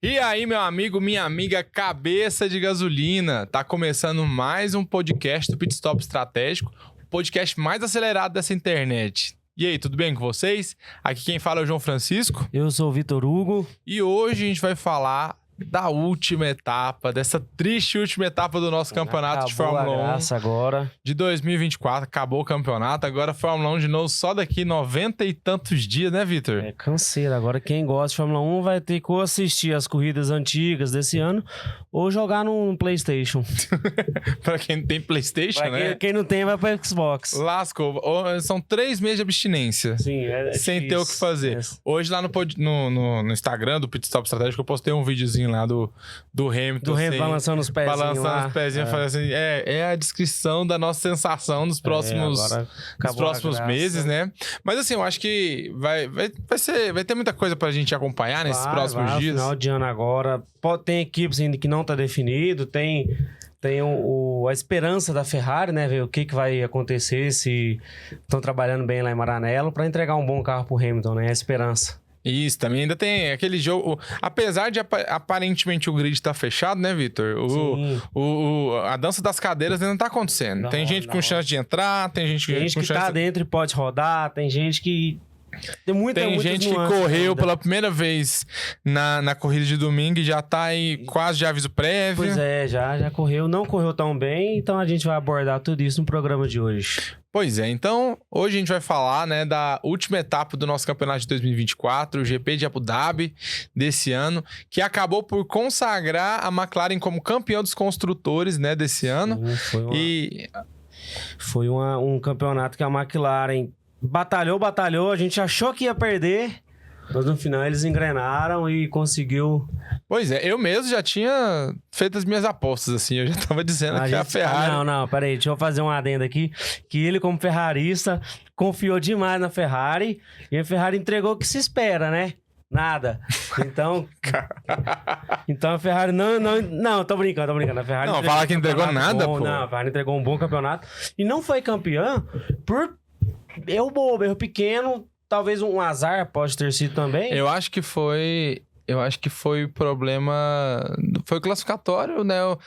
E aí, meu amigo, minha amiga cabeça de gasolina, tá começando mais um podcast do Pit Stop Estratégico, o podcast mais acelerado dessa internet. E aí, tudo bem com vocês? Aqui quem fala é o João Francisco. Eu sou o Vitor Hugo. E hoje a gente vai falar da última etapa, dessa triste última etapa do nosso campeonato de Fórmula 1 agora. de 2024. Acabou o campeonato, agora Fórmula 1 de novo só daqui 90 e tantos dias, né, Vitor? É canseira. Agora quem gosta de Fórmula 1 vai ter que ou assistir as corridas antigas desse ano ou jogar no PlayStation. Pra quem não tem PlayStation, Pra né? quem não tem vai pra Xbox. Lascou. São 3 meses de abstinência. Sim, sem difícil. ter o que fazer. Hoje lá no Instagram do Pit Stop Estratégico eu postei um videozinho lá do Hamilton. Do Hamilton balançando os pezinhos balançando lá. os pezinhos. Falei assim, é a descrição da nossa sensação nos próximos meses, né? Mas assim, eu acho que vai ter muita coisa pra gente acompanhar nesses próximos dias. Final de ano agora. Tem equipes ainda que não tá definido, tem a esperança da Ferrari, né? Ver o que vai acontecer, se estão trabalhando bem lá em Maranello para entregar um bom carro pro Hamilton, né? A esperança. Isso, também ainda tem aquele jogo... Apesar de aparentemente o grid estar fechado, né, Vitor? A dança das cadeiras ainda não tá acontecendo. Tem gente com chance de entrar, tem gente que tá dentro e pode rodar, tem gente que... Tem gente que correu pela primeira vez na corrida de domingo e já tá aí quase de aviso prévio. Pois é, já correu. Não correu tão bem, então a gente vai abordar tudo isso no programa de hoje. Pois é, então hoje a gente vai falar, né, da última etapa do nosso campeonato de 2024, o GP de Abu Dhabi desse ano, que acabou por consagrar a McLaren como campeão dos construtores, né, desse ano. Foi um campeonato que a McLaren batalhou, a gente achou que ia perder, mas no final eles engrenaram e conseguiu... Pois é, eu mesmo já tinha feito as minhas apostas, assim, eu já tava dizendo que a Ferrari... Não, peraí, deixa eu fazer um adendo aqui, que ele como ferrarista confiou demais na Ferrari e a Ferrari entregou o que se espera, né? Nada. Então a Ferrari não, tô brincando. A Ferrari não, fala que não entregou nada, pô. Não, a Ferrari entregou um bom campeonato e não foi campeã por erro bobo, erro pequeno, talvez um azar pode ter sido também. Eu acho que foi problema... Foi classificatório, né? O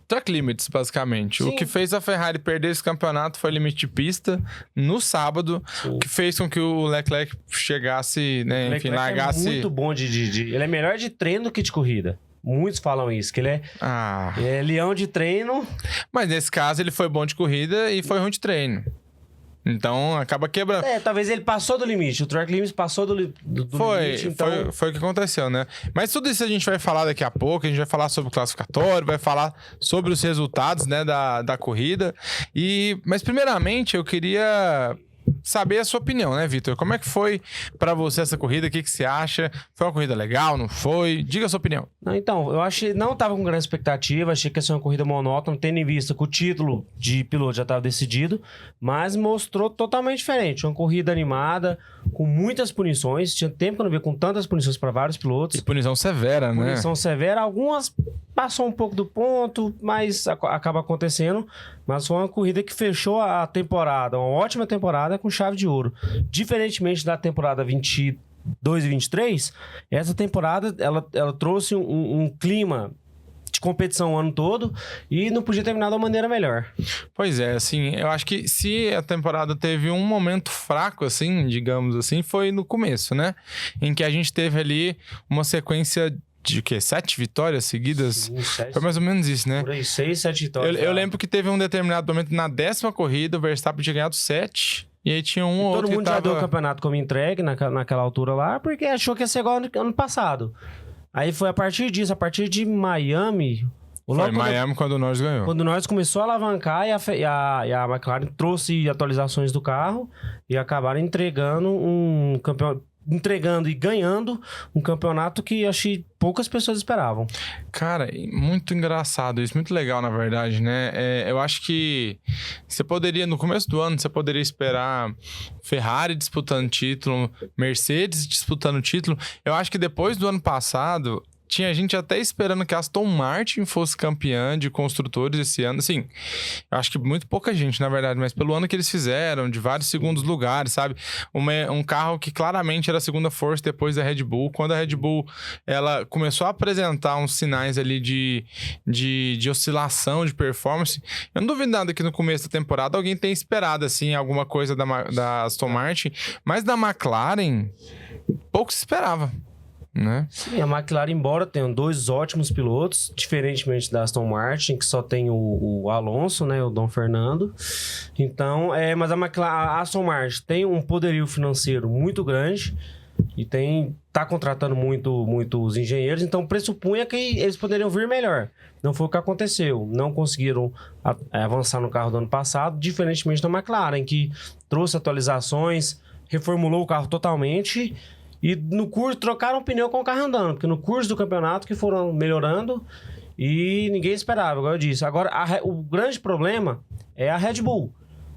track limits, basicamente. Sim. O que fez a Ferrari perder esse campeonato foi limite de pista no sábado. Sim. O que fez com que o Leclerc chegasse, né? Enfim, largasse... É muito bom ele é melhor de treino do que de corrida. Muitos falam isso, que ele é leão de treino. Mas nesse caso ele foi bom de corrida e foi ruim de treino. Então, acaba quebrando. Talvez ele passou do limite. O track limits passou do limite. Então... Foi o que aconteceu, né? Mas tudo isso a gente vai falar daqui a pouco. A gente vai falar sobre o classificatório, vai falar sobre os resultados, né, da corrida. Mas, primeiramente, eu queria saber a sua opinião, né, Vitor? Como é que foi pra você essa corrida? O que você acha? Foi uma corrida legal? Não foi? Diga a sua opinião. Então, eu achei... Não tava com grande expectativa. Achei que ia ser uma corrida monótona, tendo em vista que o título de piloto já estava decidido. Mas mostrou totalmente diferente. Uma corrida animada, com muitas punições. Tinha tempo que eu não via com tantas punições para vários pilotos. E punição severa, né? Punição severa. Algumas passou um pouco do ponto, mas acaba acontecendo. Mas foi uma corrida que fechou a temporada, uma ótima temporada com chave de ouro. Diferentemente da temporada 22 e 23, essa temporada ela trouxe um clima de competição o ano todo e não podia terminar de uma maneira melhor. Pois é, assim, eu acho que se a temporada teve um momento fraco, assim, digamos assim, foi no começo, né? Em que a gente teve ali uma sequência de 7 vitórias seguidas? Sim, 7. Foi mais ou menos isso, né? Por aí, 6, 7 vitórias. Eu lembro que teve um determinado momento na 10ª corrida, o Verstappen tinha ganhado 7, e aí tinha um ou outro que todo mundo já deu o campeonato como entregue naquela altura lá, porque achou que ia ser igual ano passado. Aí foi a partir disso, a partir de Miami... Foi Miami quando o Norris ganhou. Quando o Norris começou a alavancar e a McLaren trouxe atualizações do carro e acabaram entregando um campeonato... Entregando e ganhando um campeonato que achei poucas pessoas esperavam. Cara, muito engraçado isso, muito legal na verdade, né? Eu acho que você poderia, no começo do ano, você poderia esperar Ferrari disputando título, Mercedes disputando título. Eu acho que depois do ano passado, tinha gente até esperando que a Aston Martin fosse campeã de construtores esse ano. Assim, eu acho que muito pouca gente, na verdade, mas pelo ano que eles fizeram, de vários segundos lugares, sabe? Um carro que claramente era a segunda força depois da Red Bull. Quando a Red Bull, ela começou a apresentar uns sinais ali de oscilação, de performance, eu não duvido nada que no começo da temporada alguém tenha esperado, assim, alguma coisa da Aston Martin, mas da McLaren, pouco se esperava. Né? Sim, a McLaren, embora tenha dois ótimos pilotos, diferentemente da Aston Martin, que só tem o Alonso, né, o Dom Fernando. Então, mas a Aston Martin tem um poderio financeiro muito grande e tá contratando muitos engenheiros, então pressupunha que eles poderiam vir melhor. Não foi o que aconteceu. Não conseguiram avançar no carro do ano passado, diferentemente da McLaren, que trouxe atualizações, reformulou o carro totalmente. E no curso, trocaram o pneu com o carro andando. Porque no curso do campeonato que foram melhorando e ninguém esperava, igual eu disse. Agora, o grande problema é a Red Bull.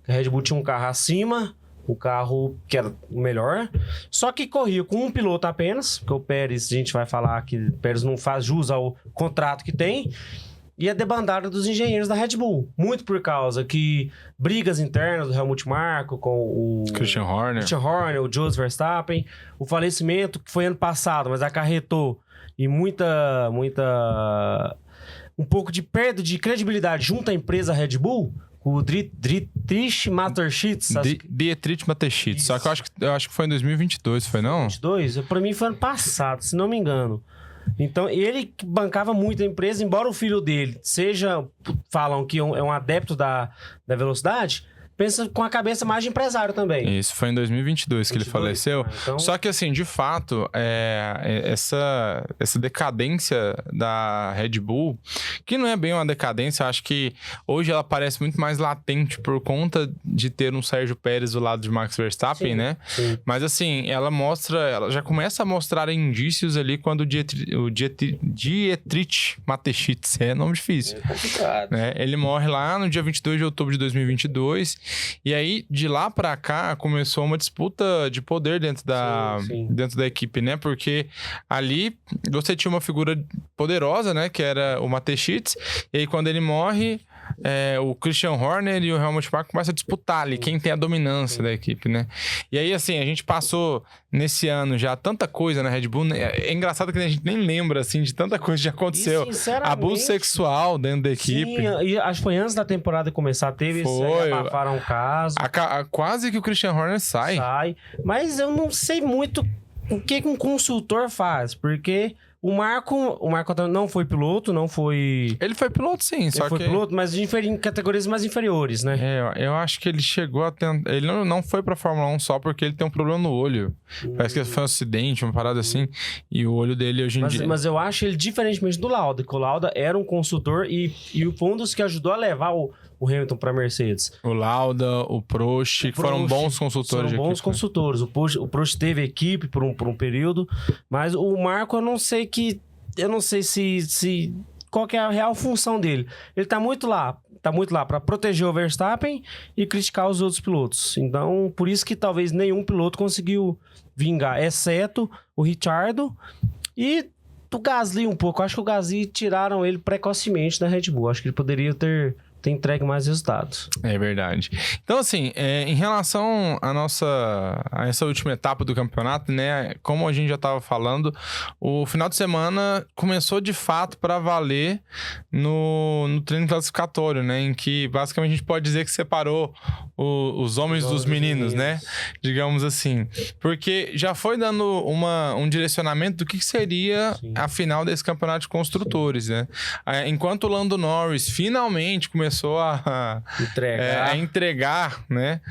A Red Bull tinha um carro acima, o carro que era o melhor, só que corria com um piloto apenas, porque o Pérez, a gente vai falar que o Pérez não faz jus ao contrato que tem, e a debandada dos engenheiros da Red Bull. Muito por causa que brigas internas do Helmut Marko com o Christian Horner, o Jos Verstappen, o falecimento que foi ano passado, mas acarretou e um pouco de perda de credibilidade junto à empresa Red Bull, o Dietrich Mateschitz. Dietrich Mateschitz. Só que eu acho que foi em 2022, foi não? 2022? Pra mim foi ano passado, se não me engano. Então, ele bancava muito a empresa, embora o filho dele falam que é um adepto da velocidade, pensa com a cabeça mais de empresário também. Isso, foi em 2022 que ele faleceu. Então... Só que, assim, de fato, essa decadência da Red Bull, que não é bem uma decadência, eu acho que hoje ela parece muito mais latente por conta de ter um Sérgio Pérez do lado de Max Verstappen, né? Sim. Mas, assim, ela já começa a mostrar indícios ali quando o Dietrich Mateschitz, é nome difícil. É complicado. Né? Ele morre lá no dia 22 de outubro de 2022. E aí, de lá pra cá, começou uma disputa de poder dentro da equipe, né? Porque ali você tinha uma figura poderosa, né? Que era o Mateschitz. E aí, quando ele morre, o Christian Horner e o Helmut Marko começam a disputar ali quem tem a dominância da equipe, né? E aí, assim, a gente passou nesse ano já tanta coisa na Red Bull. É engraçado que a gente nem lembra, assim, de tanta coisa que já aconteceu. Abuso sexual dentro da equipe. Sim, e acho que foi antes da temporada começar, abafaram o caso. Quase que o Christian Horner sai. Mas eu não sei muito o que um consultor faz, porque... O Marko não foi piloto, não foi... Ele foi piloto, sim, Ele foi piloto, mas em categorias mais inferiores, né? Eu acho que ele chegou a tentar... Ele não foi pra Fórmula 1 só porque ele tem um problema no olho. Parece que foi um acidente, uma parada assim. E o olho dele hoje em dia... Mas eu acho ele diferentemente do Lauda, que o Lauda era um consultor e foi um dos que ajudou a levar o Hamilton para Mercedes. O Lauda, o Prost, que foram bons consultores. Foram bons consultores. O Prost teve equipe por um período, mas o Marko eu não sei se qual que é a real função dele. Ele tá muito lá para proteger o Verstappen e criticar os outros pilotos. Então, por isso que talvez nenhum piloto conseguiu vingar, exceto o Ricciardo e o Gasly um pouco. Acho que o Gasly tiraram ele precocemente da Red Bull. Acho que ele poderia ter entregue mais resultados. É verdade. Então, assim, em relação a essa última etapa do campeonato, né? Como a gente já estava falando, o final de semana começou de fato para valer no treino classificatório, né? Em que basicamente a gente pode dizer que separou os homens dos meninos, né? Digamos assim. Porque já foi dando um direcionamento do que seria a final desse campeonato de construtores, né? Enquanto o Lando Norris finalmente começou a entregar, né?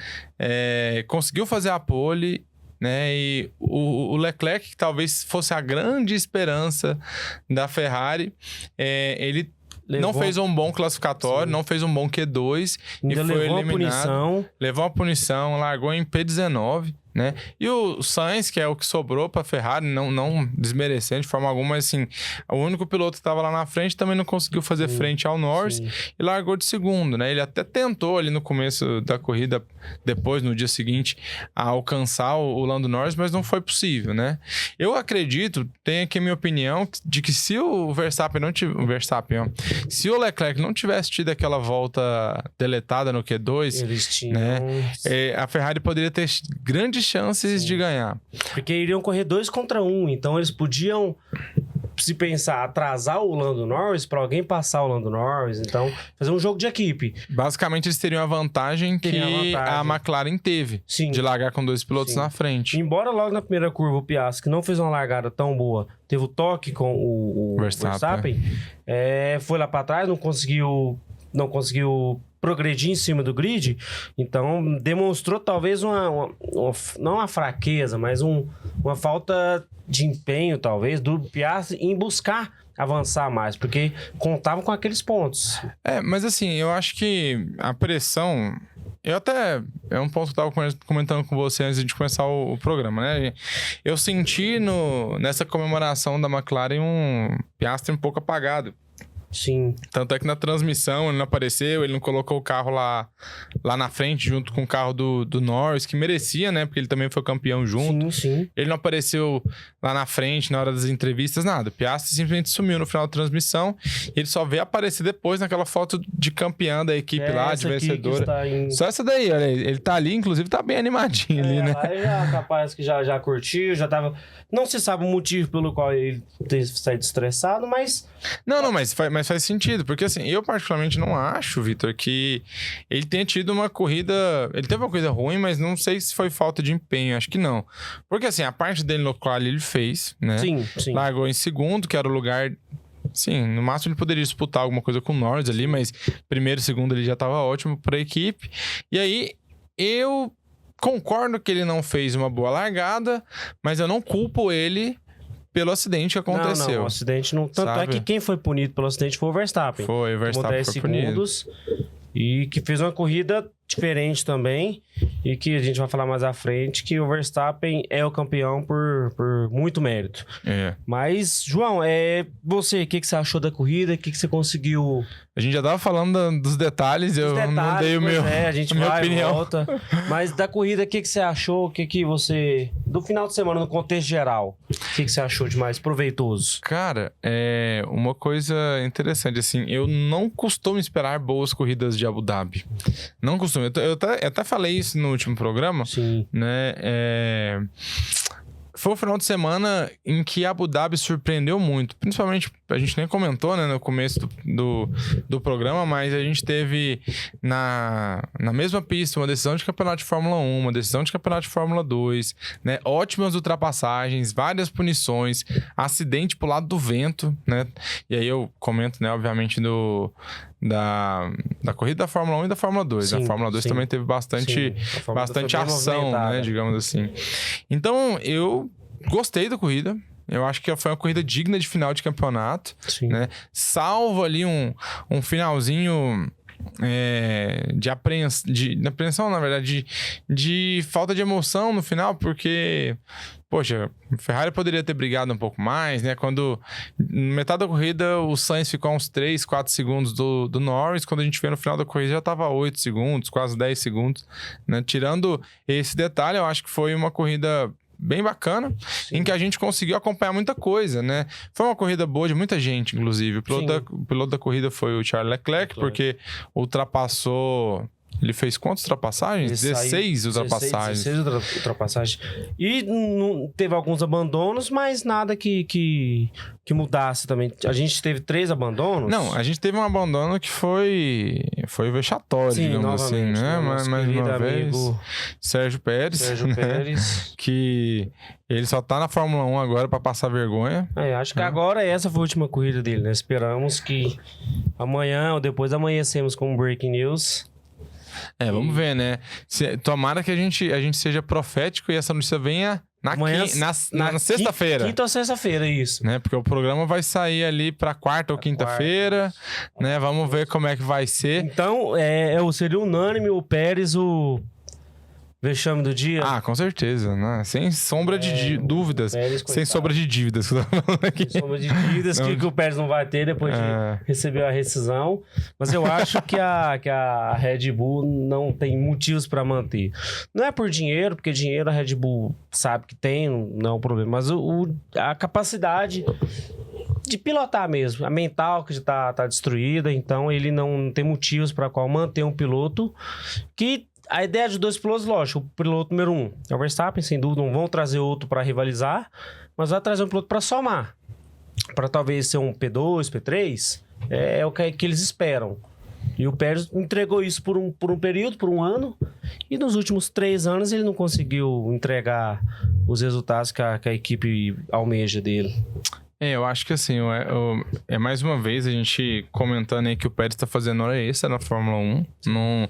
Conseguiu fazer a pole, né? E o Leclerc, que talvez fosse a grande esperança da Ferrari, ele não fez um bom classificatório, não fez um bom Q2 e foi eliminado. Levou uma punição, largou em P19. né? E o Sainz, que é o que sobrou para a Ferrari, não desmerecendo de forma alguma, mas assim, o único piloto que estava lá na frente também não conseguiu fazer frente ao Norris e largou de segundo, né? Ele até tentou ali no começo da corrida, depois, no dia seguinte, a alcançar o Lando Norris, mas não foi possível, né? Eu acredito, tenho aqui a minha opinião, de que se o Verstappen não tivesse... se o Leclerc não tivesse tido aquela volta deletada no Q2, Eles tinham... né? A Ferrari poderia ter grandes chances de ganhar. Porque iriam correr 2 contra 1, então eles podiam, se pensar, atrasar o Lando Norris para alguém passar o Lando Norris, então fazer um jogo de equipe. Basicamente, eles teriam a vantagem que a McLaren teve, de largar com 2 pilotos na frente. Embora logo na primeira curva o Piastri, que não fez uma largada tão boa, teve o toque com o Verstappen, foi lá para trás, não conseguiu progredir em cima do grid, então demonstrou talvez não uma fraqueza, mas uma falta de empenho, talvez, do Piastri em buscar avançar mais, porque contavam com aqueles pontos. Mas assim, eu acho que a pressão... É um ponto que eu estava comentando com você antes de começar o programa, né? Eu senti nessa comemoração da McLaren um Piastri um pouco apagado. Sim. Tanto é que na transmissão ele não apareceu, ele não colocou o carro lá na frente junto com o carro do Norris, que merecia, né? Porque ele também foi campeão junto. Sim. Ele não apareceu lá na frente na hora das entrevistas, nada. O Piastri simplesmente sumiu no final da transmissão. Ele só veio aparecer depois naquela foto de campeão da equipe lá, de vencedora. Só essa daí, olha, ele tá ali, inclusive tá bem animadinho ali, né? Aí já capaz que já curtiu, já tava... Não se sabe o motivo pelo qual ele ter saído estressado, mas... Não, mas faz sentido, porque assim, eu particularmente não acho, Vitor, que ele tenha tido uma corrida... Ele teve uma corrida ruim, mas não sei se foi falta de empenho, acho que não. Porque assim, a parte dele no quali ele fez, né? Sim. Largou em segundo, que era o lugar... Sim, no máximo ele poderia disputar alguma coisa com o Norris ali, mas primeiro e segundo ele já estava ótimo para a equipe. E aí, eu concordo que ele não fez uma boa largada, mas eu não culpo ele pelo acidente que aconteceu. Não, o acidente não... Tanto é que quem foi punido pelo acidente foi o Verstappen. Foi, o Verstappen foi punido. E que fez uma corrida diferente também, e que a gente vai falar mais à frente, que o Verstappen é o campeão por muito mérito. Mas, João, você, o que você achou da corrida? O que você conseguiu... A gente já tava falando dos detalhes, não dei o meu a gente vai e volta. Mas da corrida, o que você achou? O que você... Do final de semana, no contexto geral, o que você achou de mais proveitoso? Cara, uma coisa interessante, assim, eu não costumo esperar boas corridas de Abu Dhabi. Não costumo. Eu até falei isso no último programa. Sim. Né? Foi um final de semana em que Abu Dhabi surpreendeu muito. Principalmente, a gente nem comentou, né, no começo do programa, mas a gente teve na mesma pista uma decisão de campeonato de Fórmula 1, uma decisão de campeonato de Fórmula 2, né? Ótimas ultrapassagens, várias punições, acidente pro lado do vento, né? E aí eu comento, né, obviamente, da corrida da Fórmula 1 e da Fórmula 2. Sim, a Fórmula 2 também teve bastante ação, né, digamos assim. Então, eu gostei da corrida. Eu acho que foi uma corrida digna de final de campeonato. Né? Salvo ali um finalzinho... de apreensão, na verdade, de falta de emoção no final, porque, poxa, a Ferrari poderia ter brigado um pouco mais, né? Quando, na metade da corrida, o Sainz ficou a uns 3, 4 segundos do Norris, quando a gente veio no final da corrida já estava 8 segundos, quase 10 segundos, né? Tirando esse detalhe, eu acho que foi uma corrida bem bacana, em que a gente conseguiu acompanhar muita coisa, né? Foi uma corrida boa de muita gente, inclusive. O piloto da corrida foi o Charles Leclerc, porque ultrapassou... Ele fez quantas ultrapassagens? 16 ultrapassagens. 16 ultrapassagens. E teve alguns abandonos, mas nada que mudasse também. A gente teve 3 abandonos. Não, a gente teve um abandono que foi vexatório, digamos assim, né? Mais uma vez, Sérgio Pérez. Né? Que ele só tá na Fórmula 1 agora pra passar vergonha. Acho que agora essa foi a última corrida dele, né? Esperamos que amanhã ou depois amanhecemos com um breaking news. Vamos ver, né? Tomara que a gente seja profético e essa notícia venha na sexta-feira. Quinta ou sexta-feira, isso. Né? Porque o programa vai sair ali pra quarta ou quinta-feira, né? Vamos ver como é que vai ser. Então, seria unânime o Pérez, o Vexame do dia? Ah, com certeza, né? Sem sombra de dúvidas. Pérez, Sem coitado. sombra de dívidas que eu tava falando aqui. Soma de dívidas que o Pérez não vai ter depois de receber a rescisão. Mas eu acho que a Red Bull não tem motivos para manter. Não é por dinheiro, porque dinheiro a Red Bull sabe que tem, não é um problema. Mas a capacidade de pilotar mesmo, a mental que já tá destruída, então ele não tem motivos para qual manter um piloto que... A ideia de 2 pilotos, lógico, o piloto número 1 é o Verstappen, sem dúvida, não vão trazer outro para rivalizar, mas vai trazer um piloto para somar, para talvez ser um P2, P3, é o que eles esperam. E o Pérez entregou isso por um período, por um ano, e nos últimos 3 anos ele não conseguiu entregar os resultados que a equipe almeja dele. Eu acho que assim, é mais uma vez a gente comentando aí que o Pérez tá fazendo hora extra na Fórmula 1.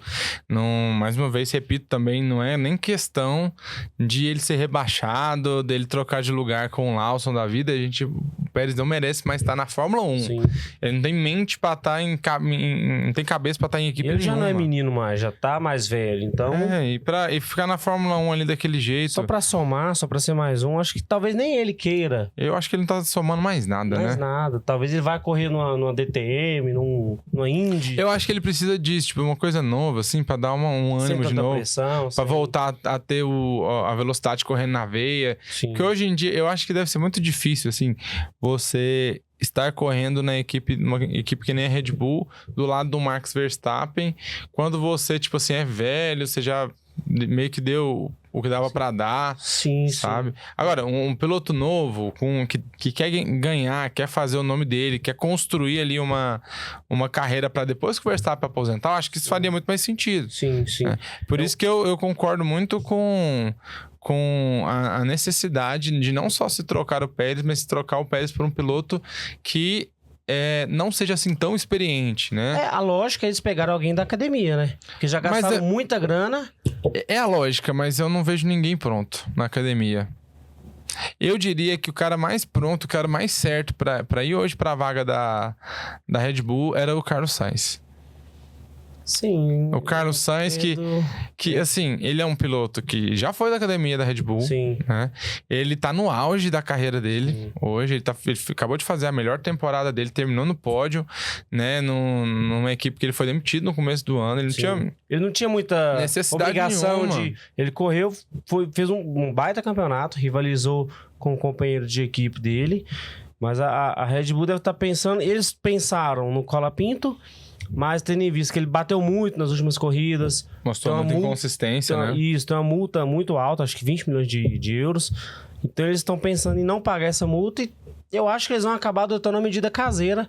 Mais uma vez, repito também, não é nem questão de ele ser rebaixado, dele trocar de lugar com o Lawson da vida. O Pérez não merece mais estar na Fórmula 1. Sim. Ele não tem mente pra estar não tem cabeça pra estar em equipe Ele já nenhuma. não é menino mais, já tá mais velho, então... E ficar na Fórmula 1 ali daquele jeito... Só pra somar, só pra ser mais um, acho que talvez nem ele queira. Eu acho que ele não tá somando mais nada, né? Mais nada. Talvez ele vá correr numa DTM, numa Indy. Eu acho que ele precisa disso, tipo, uma coisa nova, assim, pra dar um ânimo de novo. Pressão, pra voltar a ter a velocidade correndo na veia. Sim. Porque hoje em dia, eu acho que deve ser muito difícil, assim, você estar correndo numa equipe que nem a Red Bull, do lado do Max Verstappen, quando você, tipo assim, é velho, você já meio que deu o que dava pra dar, sim, sabe? sim. Agora, um piloto novo, que quer ganhar, quer fazer o nome dele, quer construir ali uma carreira pra depois que o Verstappen aposentar, eu acho que isso faria muito mais sentido. Sim, sim. Por isso que eu concordo muito com a necessidade de não só se trocar o Pérez, mas se trocar o Pérez por um piloto que não seja assim tão experiente, né? A lógica é eles pegaram alguém da academia, né? Que já gastaram muita grana. É a lógica, mas eu não vejo ninguém pronto na academia. Eu diria que o cara mais pronto, o cara mais certo pra ir hoje pra vaga da Red Bull era o Carlos Sainz. Sim. O Carlos Sainz, que assim, ele é um piloto que já foi da academia da Red Bull. Sim. Né? Ele tá no auge da carreira dele hoje. Ele acabou de fazer a melhor temporada dele, terminou no pódio, né? Numa equipe que ele foi demitido no começo do ano. Ele não tinha muita necessidade obrigação nenhuma. Ele correu, fez um baita campeonato, rivalizou com o companheiro de equipe dele. Mas a Red Bull deve estar pensando... Eles pensaram no Colapinto, mas tendo em vista que ele bateu muito nas últimas corridas. Mostrou muita inconsistência, né? Isso, tem uma multa muito alta, acho que 20 milhões de euros. Então eles estão pensando em não pagar essa multa e eu acho que eles vão acabar adotando uma medida caseira.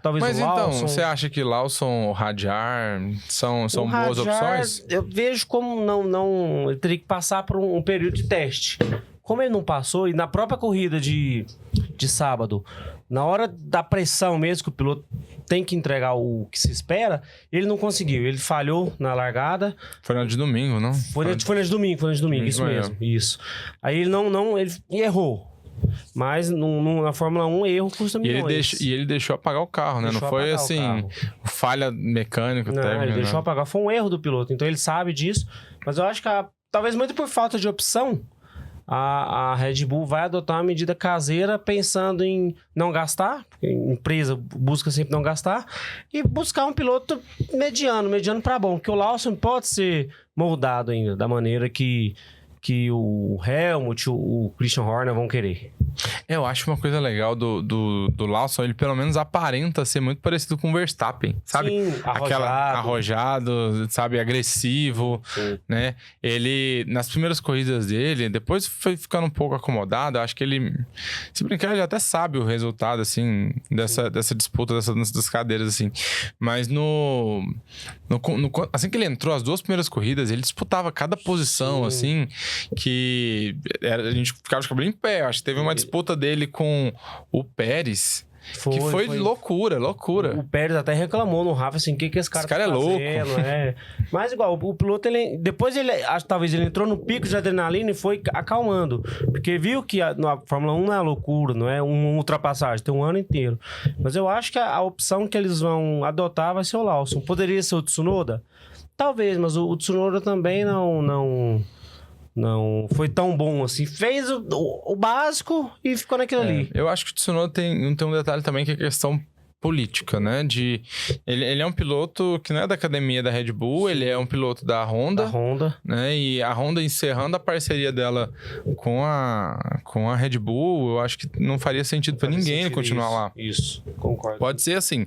Talvez Mas o Lawson... então, você acha que Lawson ou Hadjar são boas opções? Eu vejo como não... Ele teria que passar por um período de teste. Como ele não passou, e na própria corrida de sábado, na hora da pressão mesmo, que o piloto tem que entregar o que se espera, ele não conseguiu. Ele falhou na largada. Foi na de domingo, não? Foi na de domingo, isso mesmo. Isso. Aí ele ele errou. Mas na Fórmula 1, erro custa milhões. E ele deixou apagar o carro, né? Não foi assim, falha mecânica. Não, ele deixou apagar. Foi um erro do piloto. Então ele sabe disso. Mas eu acho que talvez muito por falta de opção, a Red Bull vai adotar uma medida caseira pensando em não gastar, porque a empresa busca sempre não gastar, e buscar um piloto mediano para bom, porque o Lawson pode ser moldado ainda da maneira que o Helmut, o Christian Horner vão querer. Eu acho uma coisa legal do Lawson, ele pelo menos aparenta ser muito parecido com o Verstappen, sabe? Sim, arrojado, sabe? Agressivo, né? Ele, nas primeiras corridas dele, depois foi ficando um pouco acomodado, acho que ele, se brincar, ele até sabe o resultado, assim, dessa disputa, das cadeiras, assim. Mas assim que ele entrou, as 2 primeiras corridas, ele disputava cada posição, assim, que a gente ficava de cabelo em pé. Acho que teve uma disputa dele com o Pérez, que foi loucura. O Pérez até reclamou no Rafa, assim, o que esse cara tá fazendo, louco. Mas igual, o piloto, depois talvez ele entrou no pico de adrenalina e foi acalmando, porque viu que na Fórmula 1 não é loucura, não é uma ultrapassagem, tem um ano inteiro. Mas eu acho que a opção que eles vão adotar vai ser o Lawson. Poderia ser o Tsunoda? Talvez, mas o Tsunoda também não não foi tão bom assim. Fez o básico e ficou naquilo ali. Eu acho que o Tsunoda tem um detalhe também que é a questão política, né? Ele é um piloto que não é da academia da Red Bull, ele é um piloto da Honda. Da Honda. Né? E a Honda encerrando a parceria dela com a Red Bull, eu acho que não faria sentido para ninguém ele continuar lá. Isso, concordo. Pode ser assim,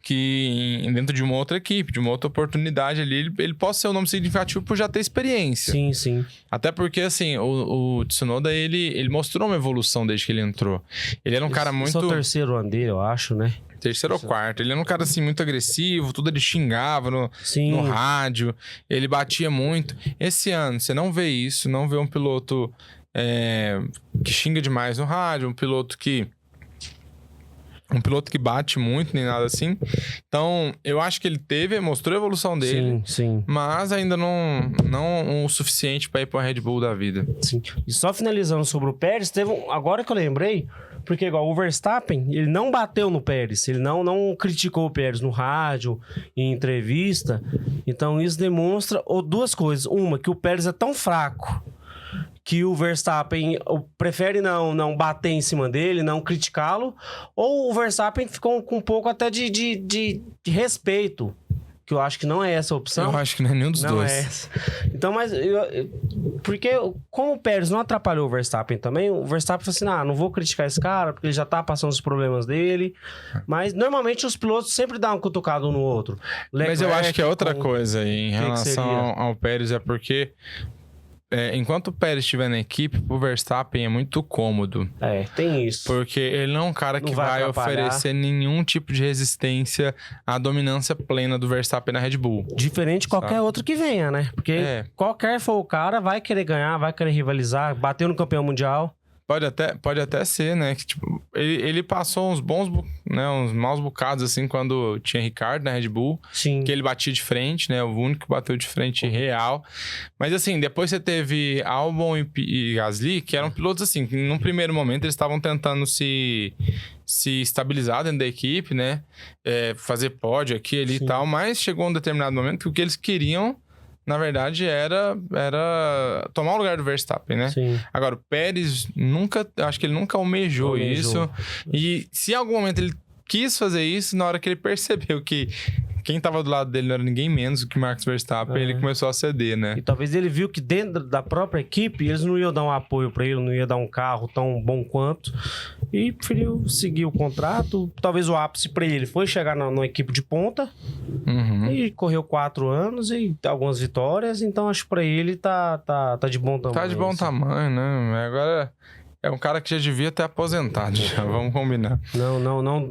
que dentro de uma outra equipe, de uma outra oportunidade ali, ele possa ser um nome significativo por já ter experiência. Sim, sim. Até porque, assim, o Tsunoda, ele mostrou uma evolução desde que ele entrou. Ele era um cara muito... Esse é o terceiro ano dele, eu acho, né? Terceiro ou quarto. Ele era um cara, assim, muito agressivo, tudo ele xingava no rádio, ele batia muito. Esse ano, você não vê isso, não vê um piloto que xinga demais no rádio, um piloto que bate muito, nem nada assim. Então, eu acho que ele mostrou a evolução dele. Sim. Mas ainda não o suficiente para ir para a Red Bull da vida. Sim. E só finalizando sobre o Pérez, agora que eu lembrei, porque igual o Verstappen, ele não bateu no Pérez, ele não criticou o Pérez no rádio, em entrevista. Então, isso demonstra duas coisas. Uma, que o Pérez é tão fraco que o Verstappen prefere não bater em cima dele, não criticá-lo, ou o Verstappen ficou com um pouco até de respeito, que eu acho que não é essa a opção. Eu acho que não é nenhum dos dois. Não é essa. Então, mas... porque como o Pérez não atrapalhou o Verstappen também, o Verstappen falou assim, não vou criticar esse cara, porque ele já tá passando os problemas dele. Mas, normalmente, os pilotos sempre dão uma cutucada um no outro. Mas eu acho que é outra coisa aí, em relação ao Pérez, é porque... enquanto o Pérez estiver na equipe, o Verstappen é muito cômodo. Tem isso. Porque ele não é um cara que vai oferecer nenhum tipo de resistência à dominância plena do Verstappen na Red Bull. Diferente de qualquer outro que venha, né? Porque qualquer for o cara, vai querer ganhar, vai querer rivalizar, bater no campeão mundial. Pode até ser, né? Que, tipo, ele passou uns maus bocados, assim, quando tinha Ricardo na Red Bull. Sim. Que ele batia de frente, né? O único que bateu de frente real. Mas, assim, depois você teve Albon e Gasly, que eram pilotos, assim, que num primeiro momento eles estavam tentando se estabilizar dentro da equipe, né? Fazer pódio aqui, ali e tal. Mas chegou um determinado momento que o que eles queriam... Na verdade, era tomar o lugar do Verstappen, né? Sim. Agora, o Pérez acho que ele nunca almejou isso. E se em algum momento ele quis fazer isso, na hora que ele percebeu que quem tava do lado dele não era ninguém menos do que Max Verstappen, ele começou a ceder, né? E talvez ele viu que dentro da própria equipe, eles não iam dar um apoio pra ele, não iam dar um carro tão bom quanto. E preferiu seguir o contrato. Talvez o ápice pra ele foi chegar numa equipe de ponta. E correu 4 anos e algumas vitórias. Então, acho que pra ele tá de bom tamanho. Tá de bom tamanho, né? Agora... É um cara que já devia ter aposentado, já, vamos combinar.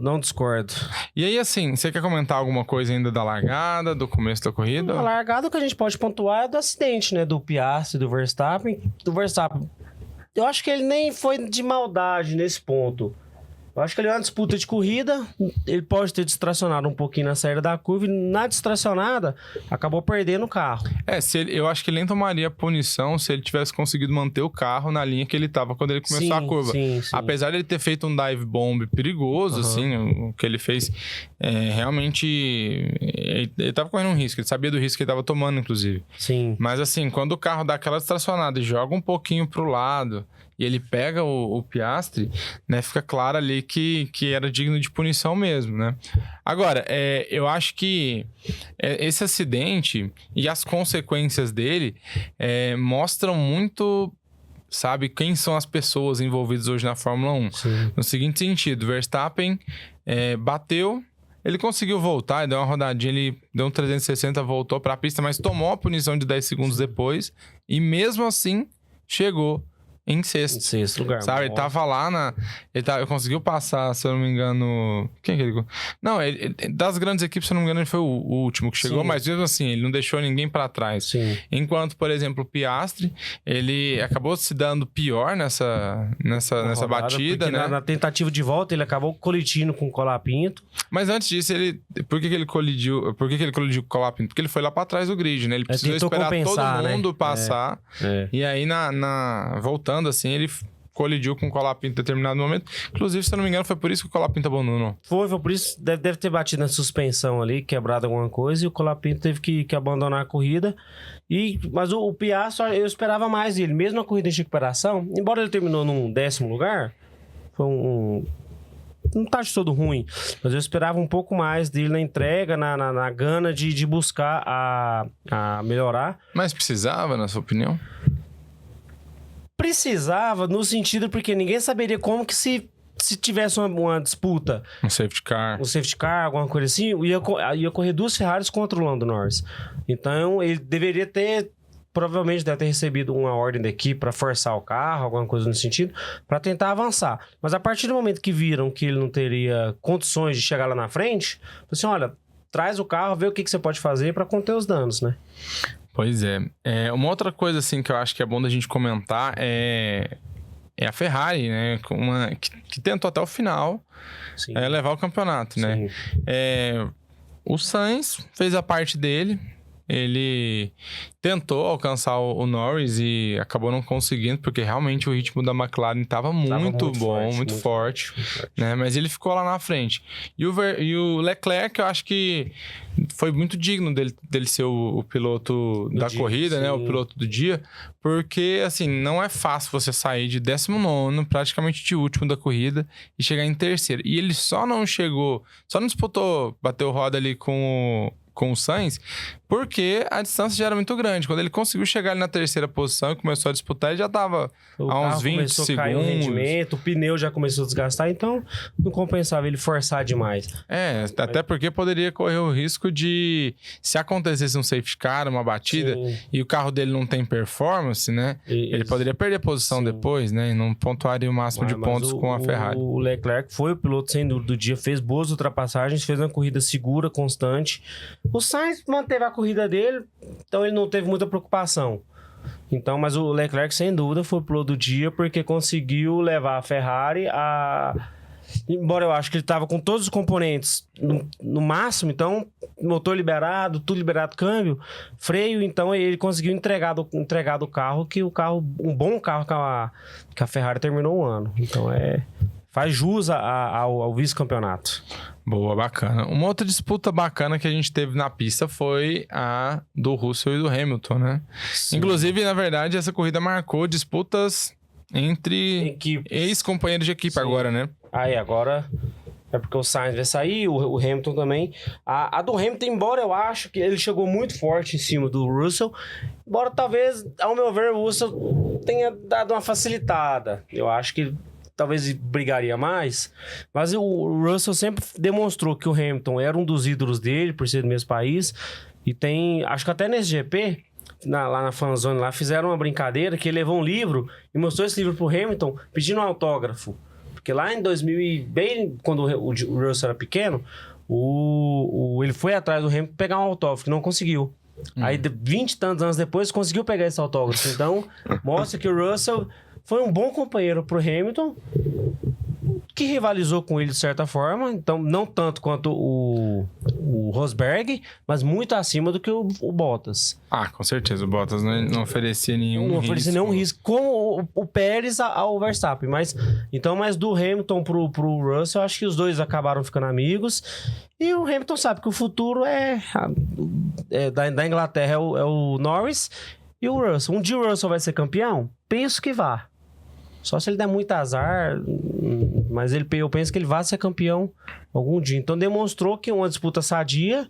Não discordo. E aí, assim, você quer comentar alguma coisa ainda da largada, do começo da corrida? A largada que a gente pode pontuar é do acidente, né? Do Piastri, do Verstappen. Eu acho que ele nem foi de maldade nesse ponto. Eu acho que ele é uma disputa de corrida, ele pode ter distracionado um pouquinho na saída da curva e na distracionada acabou perdendo o carro. Eu acho que ele nem tomaria punição se ele tivesse conseguido manter o carro na linha que ele estava quando ele começou a curva. Sim. Apesar de ele ter feito um dive bomb perigoso, assim, o que ele fez, realmente ele estava correndo um risco, ele sabia do risco que ele estava tomando, inclusive. Sim. Mas assim, quando o carro dá aquela distracionada e joga um pouquinho pro lado... E ele pega o Piastri, né? Fica claro ali que era digno de punição mesmo, né? Agora, eu acho que esse acidente e as consequências dele mostram muito, sabe, quem são as pessoas envolvidas hoje na Fórmula 1. Sim. No seguinte sentido, Verstappen bateu... Ele conseguiu voltar, ele deu uma rodadinha, ele deu um 360, voltou para a pista, mas tomou a punição de 10 segundos depois. E mesmo assim, chegou... Em sexto lugar. Sabe, ele tava lá ele conseguiu passar, se eu não me engano... Quem que ele... Não, das grandes equipes, se eu não me engano, ele foi o último que chegou. Sim. Mas mesmo assim, ele não deixou ninguém pra trás. Sim. Enquanto, por exemplo, o Piastri, ele acabou se dando pior nessa rodada, batida, né? Na tentativa de volta, ele acabou colidindo com o Colapinto. Mas antes disso, por que ele colidiu com o Colapinto? Porque ele foi lá pra trás do grid, né? Ele precisou esperar todo mundo passar. E aí, voltando, assim, ele colidiu com o Colapinto em determinado momento. Inclusive, se eu não me engano, foi por isso que o Colapinto abandonou. Foi por isso. Deve ter batido na suspensão ali, quebrado alguma coisa, e o Colapinto teve que abandonar a corrida. Mas o Piastri, eu esperava mais dele. Mesmo na corrida de recuperação, embora ele terminou num 10º lugar, foi não tá de todo ruim, mas eu esperava um pouco mais dele na entrega, na gana de buscar a melhorar. Mas precisava, na sua opinião? Precisava no sentido porque ninguém saberia como que se tivesse uma disputa. Um safety car, alguma coisa assim, ia correr 2 Ferraris contra o Lando Norris. Então ele deveria ter... Provavelmente deve ter recebido uma ordem da equipe para forçar o carro, alguma coisa nesse sentido, para tentar avançar. Mas a partir do momento que viram que ele não teria condições de chegar lá na frente, assim, olha, traz o carro, vê o que você pode fazer para conter os danos, né? Pois é. Uma outra coisa assim que eu acho que é bom da gente comentar é a Ferrari, né? Que tentou até o final levar o campeonato, né? O Sainz fez a parte dele. Ele tentou alcançar o Norris e acabou não conseguindo, porque realmente o ritmo da McLaren estava muito bom, muito forte, né? Mas ele ficou lá na frente. E o Leclerc, eu acho que foi muito digno dele ser o piloto da corrida, né? O piloto do dia, porque, assim, não é fácil você sair de 19º, praticamente de último da corrida, e chegar em terceiro. E ele só não disputou, bateu roda ali com o Sainz, porque a distância já era muito grande. Quando ele conseguiu chegar ali na 3ª posição e começou a disputar, ele já estava a uns 20 segundos. A cair o rendimento, o pneu já começou a desgastar, então não compensava ele forçar demais. Até porque poderia correr o risco de, se acontecesse um safety car, uma batida, e o carro dele não tem performance, né? Ele poderia perder posição depois, né? E não pontuaria o máximo de pontos com a Ferrari. O Leclerc foi o piloto, sem dúvida, do dia, fez boas ultrapassagens, fez uma corrida segura, constante. O Sainz manteve a corrida dele, então ele não teve muita preocupação. Então, mas o Leclerc, sem dúvida, foi o piloto do dia porque conseguiu levar a Ferrari a... Embora eu acho que ele estava com todos os componentes no máximo, então, motor liberado, tudo liberado, câmbio, freio, então ele conseguiu entregar do carro, um bom carro que a Ferrari terminou o ano. Então, faz jus ao vice-campeonato. Boa, bacana. Uma outra disputa bacana que a gente teve na pista foi a do Russell e do Hamilton, né? Sim. Inclusive, na verdade, essa corrida marcou disputas entre ex-companheiros de equipe agora, né? Agora é porque o Sainz vai sair, o Hamilton também. A do Hamilton, embora eu acho que ele chegou muito forte em cima do Russell, embora talvez, ao meu ver, o Russell tenha dado uma facilitada. Eu acho que talvez brigaria mais, mas o Russell sempre demonstrou que o Hamilton era um dos ídolos dele, por ser do mesmo país, e acho que até nesse GP, lá na fanzone, lá fizeram uma brincadeira que ele levou um livro e mostrou esse livro pro Hamilton pedindo um autógrafo, porque lá em 2000, bem quando o Russell era pequeno, ele foi atrás do Hamilton pegar um autógrafo, não conseguiu. Aí 20 e tantos anos depois conseguiu pegar esse autógrafo, então mostra que o Russell foi um bom companheiro pro Hamilton, que rivalizou com ele de certa forma, então não tanto quanto o Rosberg, mas muito acima do que o Bottas. Com certeza, o Bottas não oferecia nenhum risco. Não oferecia nenhum risco, como o Pérez ao Verstappen, mas do Hamilton pro Russell, acho que os dois acabaram ficando amigos, e o Hamilton sabe que o futuro da Inglaterra é o Norris e o Russell. Um dia o Russell vai ser campeão? Penso que vá. Só se ele der muito azar, mas eu penso que ele vai ser campeão algum dia. Então demonstrou que uma disputa sadia,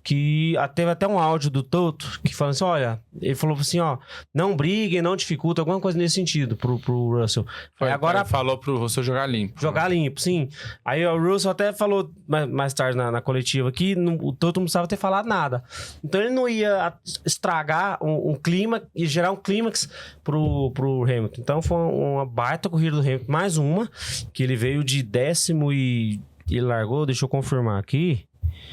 que teve até um áudio do Toto, que falou assim, olha, ele falou assim, não briguem, não dificulta, alguma coisa nesse sentido pro Russell. Agora falou pro Russell jogar limpo. Jogar limpo, sim. Aí o Russell até falou mais tarde na coletiva que o Toto não precisava ter falado nada. Então ele não ia estragar um clima e gerar um clímax pro Hamilton. Então foi uma baita corrida do Hamilton, mais uma, que ele veio de 10º e ele largou, deixa eu confirmar aqui.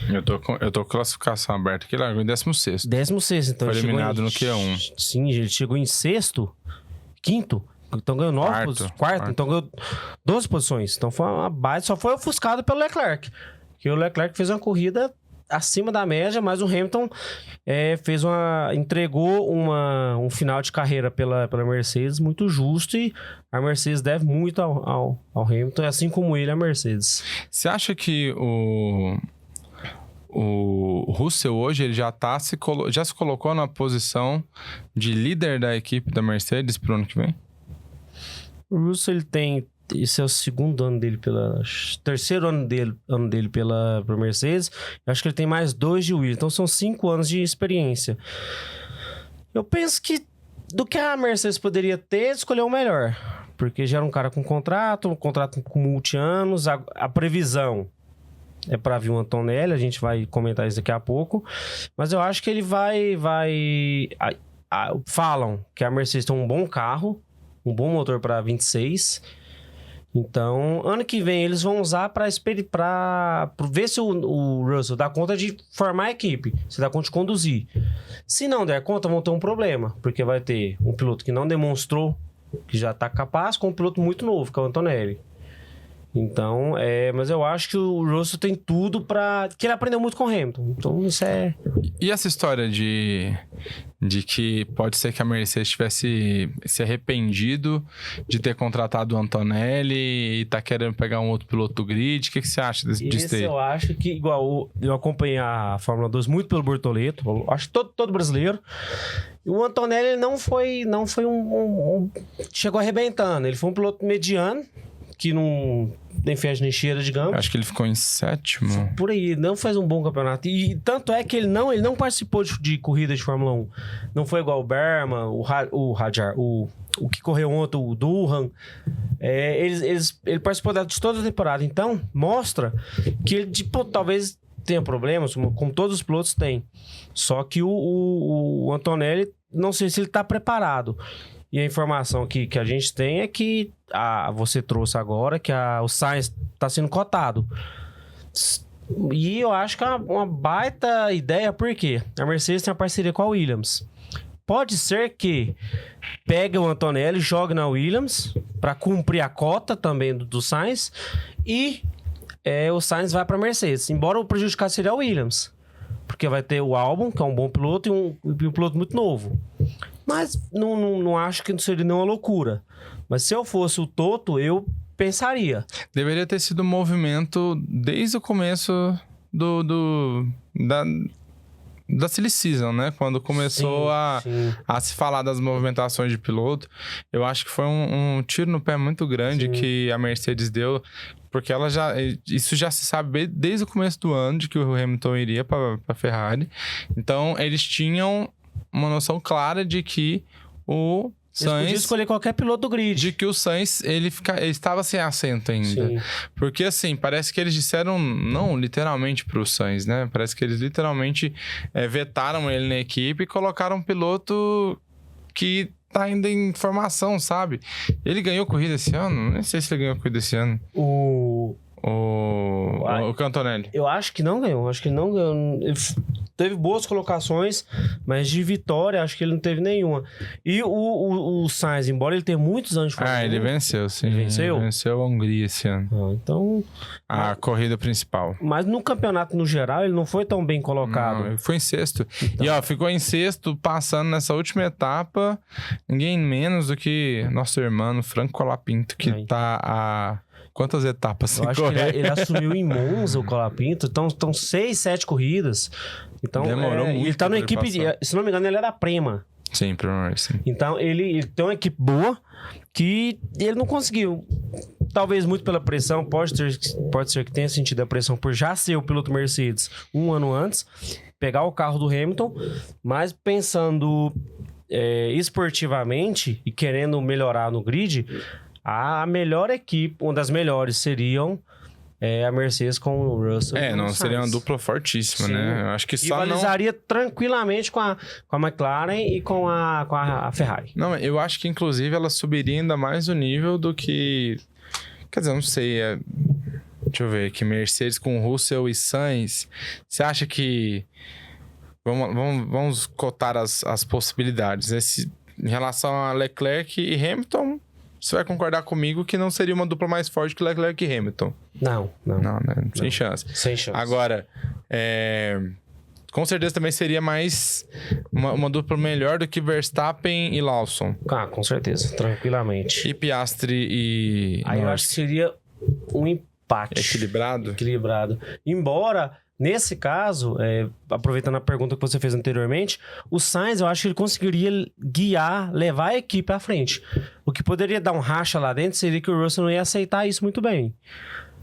Eu tô com classificação aberta aqui, largou em 16º. 16º, então. Foi eliminado no Q1. Sim, ele chegou em 6º, 5º, então ganhou 9 posições. Quarto, então ganhou 12 posições. Então foi uma baita, só foi ofuscado pelo Leclerc. Que o Leclerc fez uma corrida acima da média, mas o Hamilton entregou um final de carreira pela Mercedes muito justo e a Mercedes deve muito ao Hamilton, assim como ele, a Mercedes. Você acha que o Russell hoje ele já se colocou na posição de líder da equipe da Mercedes para o ano que vem? O Russell esse é o segundo ano dele terceiro ano dele pela Mercedes. Eu acho que ele tem mais 2 de Williams. Então são 5 anos de experiência. Eu penso que do que a Mercedes poderia ter, escolheu o melhor. Porque já era um cara com um contrato com multi-anos. A previsão é para vir o Antonelli. A gente vai comentar isso daqui a pouco. Mas eu acho que ele falam que a Mercedes tem um bom carro, um bom motor para 26. Então, ano que vem eles vão usar para ver se o Russell dá conta de formar a equipe, se dá conta de conduzir. Se não der conta, vão ter um problema, porque vai ter um piloto que não demonstrou que já está capaz, com um piloto muito novo, que é o Antonelli. Então, mas eu acho que o Russell tem tudo que ele aprendeu muito com o Hamilton. Então, isso é... E essa história de que pode ser que a Mercedes tivesse se arrependido de ter contratado o Antonelli e tá querendo pegar um outro piloto do grid? O que você acha disso aí? Eu acho que, igual, eu acompanhei a Fórmula 2 muito pelo Bortoleto, acho que todo brasileiro. E o Antonelli não foi chegou arrebentando. Ele foi um piloto mediano, que não nem fez nem cheira, digamos. Acho que ele ficou em 7º. Por aí, não fez um bom campeonato. E tanto é que ele não participou de corrida de Fórmula 1. Não foi igual o Berman, o Hadjar, o que correu ontem, o Durham. Ele participou de toda a temporada. Então, mostra que ele, talvez tenha problemas, como todos os pilotos têm. Só que o Antonelli, não sei se ele está preparado. E a informação que a gente tem é que você trouxe agora que o Sainz está sendo cotado. E eu acho que é uma baita ideia, porque a Mercedes tem uma parceria com a Williams. Pode ser que pegue o Antonelli, jogue na Williams para cumprir a cota também do Sainz e o Sainz vai para a Mercedes. Embora o prejudicado seria a Williams, porque vai ter o Albon, que é um bom piloto, e um piloto muito novo. Mas não acho que seria nenhuma loucura. Mas se eu fosse o Toto, eu pensaria. Deveria ter sido um movimento desde o começo da Silly Season, né? Quando começou a se falar das movimentações de piloto. Eu acho que foi um tiro no pé muito grande que a Mercedes deu. Porque isso já se sabe desde o começo do ano, de que o Hamilton iria para a Ferrari. Então, eles tinham uma noção clara de que o Sainz... Eles podiam escolher qualquer piloto do grid. De que o Sainz, ele estava sem assento ainda. Sim. Porque, assim, parece que eles disseram não literalmente pro Sainz, né? Parece que eles literalmente vetaram ele na equipe e colocaram um piloto que tá ainda em formação, sabe? Ele ganhou corrida esse ano? Nem sei se ele ganhou corrida esse ano. O Antonelli. Eu acho que não ganhou. Acho que ele não ganhou. Ele teve boas colocações, mas de vitória, acho que ele não teve nenhuma. E o Sainz, embora ele tenha muitos anos de Fórmula 1... ele venceu, sim. Ele venceu? Ele venceu a Hungria esse ano. Então... A corrida principal. Mas no campeonato, no geral, ele não foi tão bem colocado. Não, ele foi em sexto. Então... E, ficou em sexto, passando nessa última etapa, ninguém menos do que nosso irmão Franco Colapinto, que tá a... Quantas etapas sem correr? Eu acho que ele assumiu em Monza o Colapinto. Então, estão 6, 7 corridas. Então, demorou muito. Ele tá na equipe... Se não me engano, ele era Prema. Sim, Prema, sim. Então, ele tem uma equipe boa que ele não conseguiu. Talvez muito pela pressão. Pode ser que tenha sentido a pressão por já ser o piloto Mercedes um ano antes. Pegar o carro do Hamilton. Mas pensando esportivamente e querendo melhorar no grid... A melhor equipe, uma das melhores seriam a Mercedes com o Russell. Não, seria uma dupla fortíssima, né? Eu acho que só rivalizaria tranquilamente com a McLaren e com a Ferrari. Não, eu acho que inclusive ela subiria ainda mais o nível do que... Quer dizer, eu não sei, deixa eu ver aqui, Mercedes com Russell e Sainz. Você acha que... Vamos cotar as possibilidades. Em relação a Leclerc e Hamilton... Você vai concordar comigo que não seria uma dupla mais forte que Leclerc e Hamilton? Não. Né? Sem chance. Sem chance. Agora, Com certeza também seria mais uma dupla melhor do que Verstappen e Lawson. Ah, com certeza, tranquilamente. E Piastri e Aí eu acho que seria um empate. Equilibrado. Embora, nesse caso, aproveitando a pergunta que você fez anteriormente, o Sainz, eu acho que ele conseguiria guiar, levar a equipe à frente. O que poderia dar um racha lá dentro seria que o Russell não ia aceitar isso muito bem.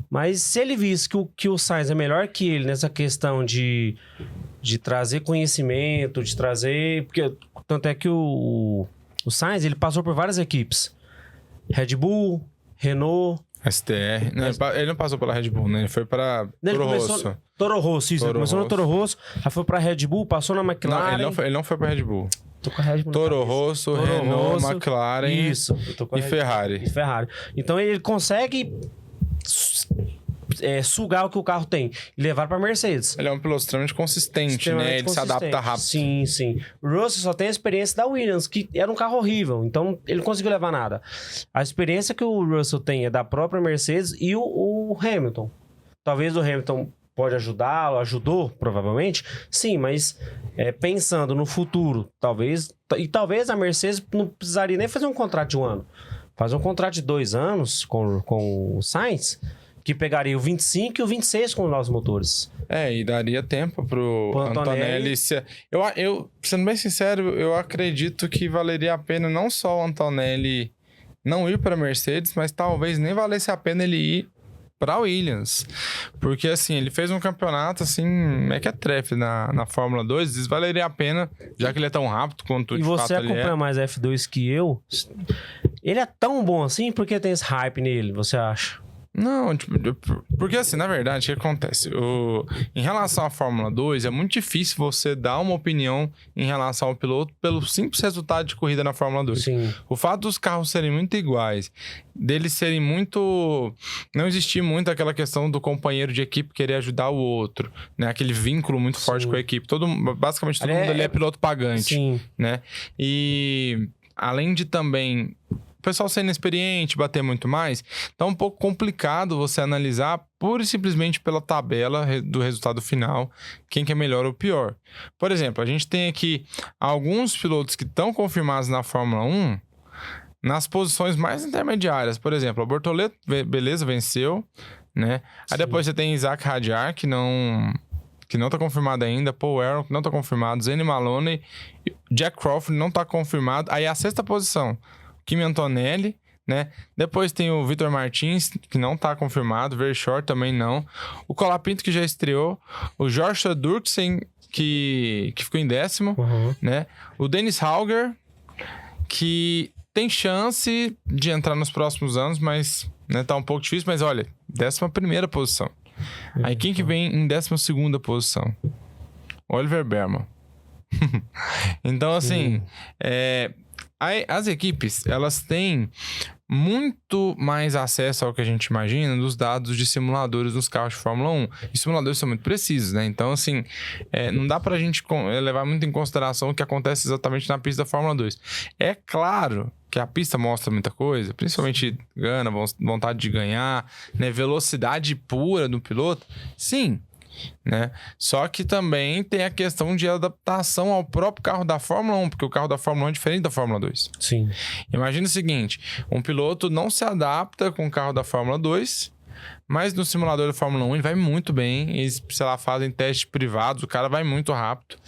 Mas se ele visse que o Sainz é melhor que ele nessa questão de trazer conhecimento, de trazer... Porque, tanto é que o Sainz, ele passou por várias equipes. Red Bull, Renault... STR. Não, ele não passou pela Red Bull, né? Ele foi para Toro Rosso. Toro Rosso, isso. Ele começou no Toro Rosso, aí foi para Red Bull, passou na McLaren... Não, ele não foi para Red Bull. Tô com a Red Bull Toro Rosso, Renault, McLaren... Isso. E Ferrari. Então ele consegue... sugar o que o carro tem e levar para Mercedes. Ele é um piloto extremamente consistente, né? Ele se adapta rápido. Sim. O Russell só tem a experiência da Williams, que era um carro horrível, então ele não conseguiu levar nada. A experiência que o Russell tem é da própria Mercedes e o Hamilton. Talvez o Hamilton pode ajudá-lo, ajudou, provavelmente. Sim, mas pensando no futuro, talvez a Mercedes não precisaria nem fazer um contrato de 1 ano. Fazer um contrato de 2 anos com o Sainz, que pegaria o 25 e o 26 com os novos motores. E daria tempo pro Antonelli. Sendo bem sincero, eu acredito que valeria a pena não só o Antonelli não ir para a Mercedes, mas talvez nem valesse a pena ele ir para Williams. Porque, assim, ele fez um campeonato, assim, mequetrefe na Fórmula 2, isso valeria a pena, já que ele é tão rápido quanto de fato ele é. E você acompanha mais F2 que eu, ele é tão bom assim, por que tem esse hype nele, você acha? Não, porque assim, na verdade, o que acontece? Em relação à Fórmula 2, é muito difícil você dar uma opinião em relação ao piloto pelo simples resultado de corrida na Fórmula 2. Sim. O fato dos carros serem muito iguais, deles serem muito... Não existir muito aquela questão do companheiro de equipe querer ajudar o outro, né? Aquele vínculo muito forte com a equipe. Basicamente, todo mundo ali é piloto pagante, sim, né? E além de também... O pessoal sendo inexperiente, bater muito mais, tá um pouco complicado você analisar pura e simplesmente pela tabela do resultado final, quem que é melhor ou pior. Por exemplo, a gente tem aqui alguns pilotos que estão confirmados na Fórmula 1 nas posições mais intermediárias. Por exemplo, o Bortoleto, beleza, venceu, né? Aí depois você tem Isaac Hadjar, que não tá confirmado ainda, Paul Aaron, que não tá confirmado, Zane Maloney, Jack Crawford não tá confirmado. Aí a 6ª posição, Kimi Antonelli, né? Depois tem o Vitor Martins, que não tá confirmado, Verschoor também não. O Colapinto, que já estreou. O Joshua Durksen, que ficou em 10º, né? O Dennis Hauger, que tem chance de entrar nos próximos anos, mas né, tá um pouco difícil. Mas olha, 11ª posição. Aí quem que vem em 12ª posição? Oliver Berman. Então, assim... As equipes, elas têm muito mais acesso ao que a gente imagina dos dados de simuladores dos carros de Fórmula 1. E simuladores são muito precisos, né? Então, assim, não dá pra gente levar muito em consideração o que acontece exatamente na pista da Fórmula 2. É claro que a pista mostra muita coisa, principalmente gana, vontade de ganhar, né? Velocidade pura do piloto. Sim, né? Só que também tem a questão de adaptação ao próprio carro da Fórmula 1, porque o carro da Fórmula 1 é diferente da Fórmula 2. Sim. Imagina o seguinte, um piloto não se adapta com o carro da Fórmula 2, mas no simulador da Fórmula 1 ele vai muito bem, eles, sei lá, fazem testes privados, o cara vai muito rápido.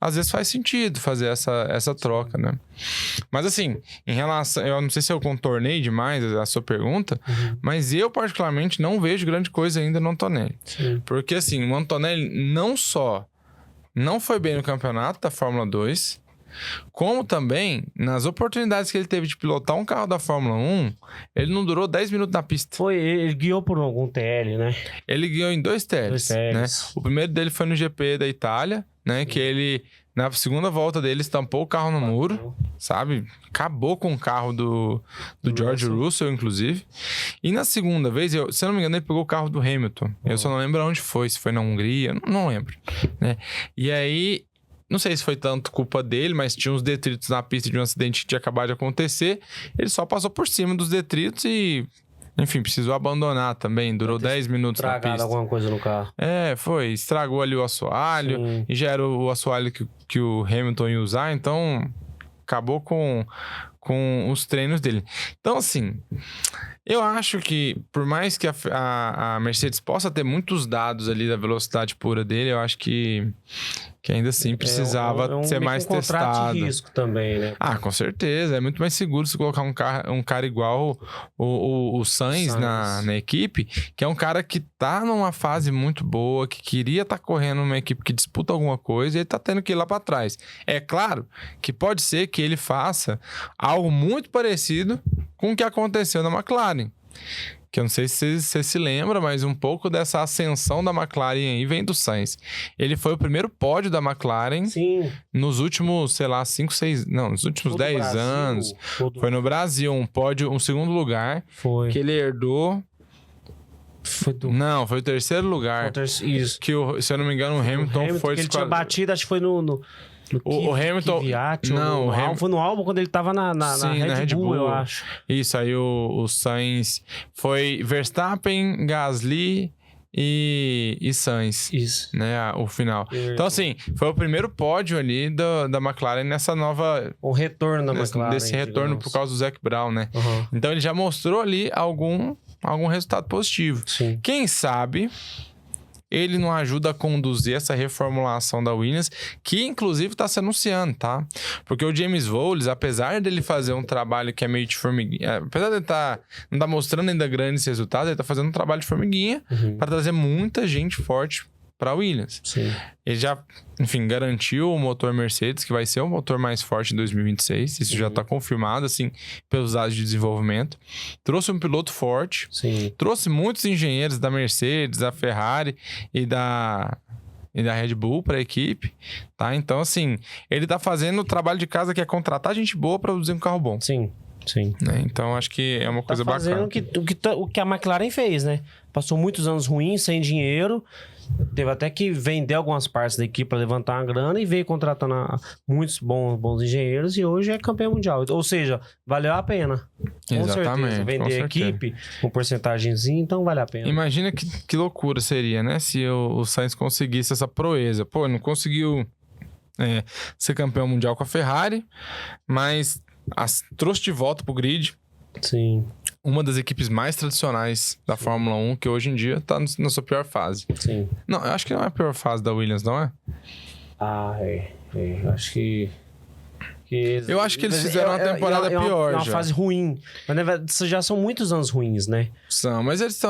Às vezes faz sentido fazer essa troca, né? Mas assim, em relação... Eu não sei se eu contornei demais a sua pergunta, mas eu particularmente não vejo grande coisa ainda no Antonelli. Sim. Porque assim, o Antonelli não só não foi bem no campeonato da Fórmula 2, como também, nas oportunidades que ele teve de pilotar um carro da Fórmula 1, ele não durou 10 minutos na pista. Ele guiou por algum TL, né? Ele guiou em 2 TLs, né? O primeiro dele foi no GP da Itália, né? Que ele, na segunda volta dele, estampou o carro no muro, sabe? Acabou com o carro do George Russell, inclusive. E na segunda vez, se eu não me engano, ele pegou o carro do Hamilton. Eu só não lembro onde foi, se foi na Hungria, não lembro, né? E aí... Não sei se foi tanto culpa dele, mas tinha uns detritos na pista de um acidente que tinha acabado de acontecer. Ele só passou por cima dos detritos e enfim, precisou abandonar também. Durou 10 minutos na Estragado pista. alguma coisa no carro. Foi. Estragou ali o assoalho. Sim. E já era o assoalho que o Hamilton ia usar. Então, acabou com os treinos dele. Então, assim, eu acho que, por mais que a Mercedes possa ter muitos dados ali da velocidade pura dele, eu acho que ainda assim precisava ser mais testado. Contrato de risco também, né? Com certeza. É muito mais seguro se colocar um cara igual o Sainz na equipe, que é um cara que tá numa fase muito boa, que queria estar correndo numa equipe que disputa alguma coisa e ele tá tendo que ir lá para trás. É claro que pode ser que ele faça algo muito parecido com o que aconteceu na McLaren. Que eu não sei se você se lembra, mas um pouco dessa ascensão da McLaren aí vem do Sainz. Ele foi o primeiro pódio da McLaren. Sim. Nos últimos, sei lá, 5, 6... Não, nos últimos 10 anos. Foi no Brasil, um pódio, um segundo lugar. Foi. Que ele herdou... Não, foi o terceiro lugar. Isso. Que, se eu não me engano, o Hamilton foi... Que ele tinha batido, acho que foi no o Hamilton... Kvyat, não, foi no álbum quando ele tava na Red Bull, eu acho. Isso, aí o Sainz foi Verstappen, Gasly e Sainz. Isso. Né, o final. Então, assim, foi o primeiro pódio ali da McLaren nessa nova... O retorno da McLaren. Desse retorno por causa do Zac Brown, né? Uhum. Então, ele já mostrou ali algum resultado positivo. Sim. Quem sabe... ele não ajuda a conduzir essa reformulação da Williams, que inclusive está se anunciando, tá? Porque o James Vowles, apesar dele fazer um trabalho que é meio de formiguinha, apesar de não tá mostrando ainda grandes resultados, ele tá fazendo um trabalho de formiguinha para trazer muita gente forte para a Williams. Sim. Ele já, enfim, garantiu o motor Mercedes, que vai ser o motor mais forte em 2026. Isso já está confirmado, assim, pelos dados de desenvolvimento. Trouxe um piloto forte. Sim. Trouxe muitos engenheiros da Mercedes, da Ferrari e da Red Bull para a equipe, tá? Então, assim, ele tá fazendo o trabalho de casa que é contratar gente boa para produzir um carro bom. Sim. Sim. Né? Então, acho que é uma coisa bacana. O que a McLaren fez, né? Passou muitos anos ruins, sem dinheiro. Teve até que vender algumas partes da equipe para levantar uma grana e veio contratando muitos bons engenheiros e hoje é campeão mundial. Ou seja, valeu a pena. Com Exatamente, certeza. Vender a equipe com porcentagemzinha, então vale a pena. Imagina que loucura seria, né? Se o Sainz conseguisse essa proeza. Pô, não conseguiu ser campeão mundial com a Ferrari, mas trouxe de volta pro grid. Sim. Uma das equipes mais tradicionais da Fórmula 1, que hoje em dia tá na sua pior fase. Sim. Não, eu acho que não é a pior fase da Williams, não é? Eu acho que... Eu acho que eles fizeram uma temporada pior já. É uma fase ruim. Mas, na verdade, já são muitos anos ruins, né? São, mas eles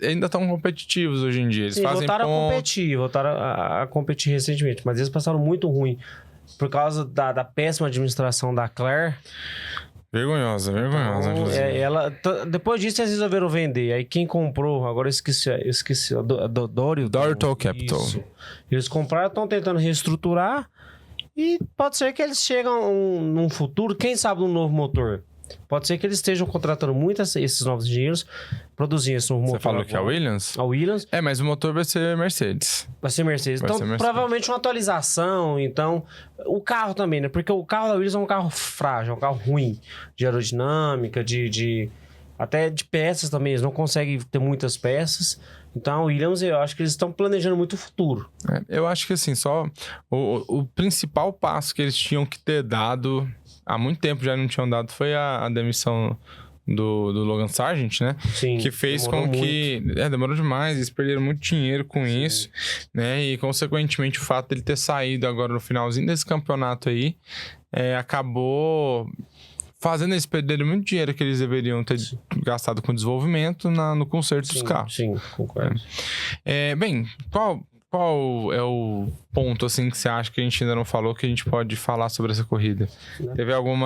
ainda estão competitivos hoje em dia. Eles fazem voltaram a competir recentemente, mas eles passaram muito ruim. Por causa da péssima administração da Claire... Vergonhosa, inclusive. Depois disso, eles resolveram vender. Aí quem comprou, agora eu esqueci Dorito Capital. Isso. Eles compraram, estão tentando reestruturar e pode ser que eles chegam num futuro, quem sabe, um novo motor. Pode ser que eles estejam contratando muito esses novos engenheiros, produzindo esse novo motor. Você falou que é a Williams? A Williams. Mas o motor vai ser Mercedes. Vai ser Mercedes. Provavelmente uma atualização. Então, o carro também, né? Porque o carro da Williams é um carro frágil, é um carro ruim de aerodinâmica, até de peças também. Eles não conseguem ter muitas peças. Então, a Williams, eu acho que eles estão planejando muito o futuro. Eu acho que, assim, só o principal passo que eles tinham que ter dado... Há muito tempo já não tinham dado, foi a demissão do Logan Sargent, né? Sim, que fez com que... demorou demais, eles perderam muito dinheiro com isso, né? E, consequentemente, o fato dele ter saído agora no finalzinho desse campeonato aí, acabou fazendo eles perderem muito dinheiro que eles deveriam ter gastado com desenvolvimento no conserto dos carros. Sim, concordo. Bem, qual é o ponto, assim, que você acha que a gente ainda não falou que a gente pode falar sobre essa corrida? Teve algum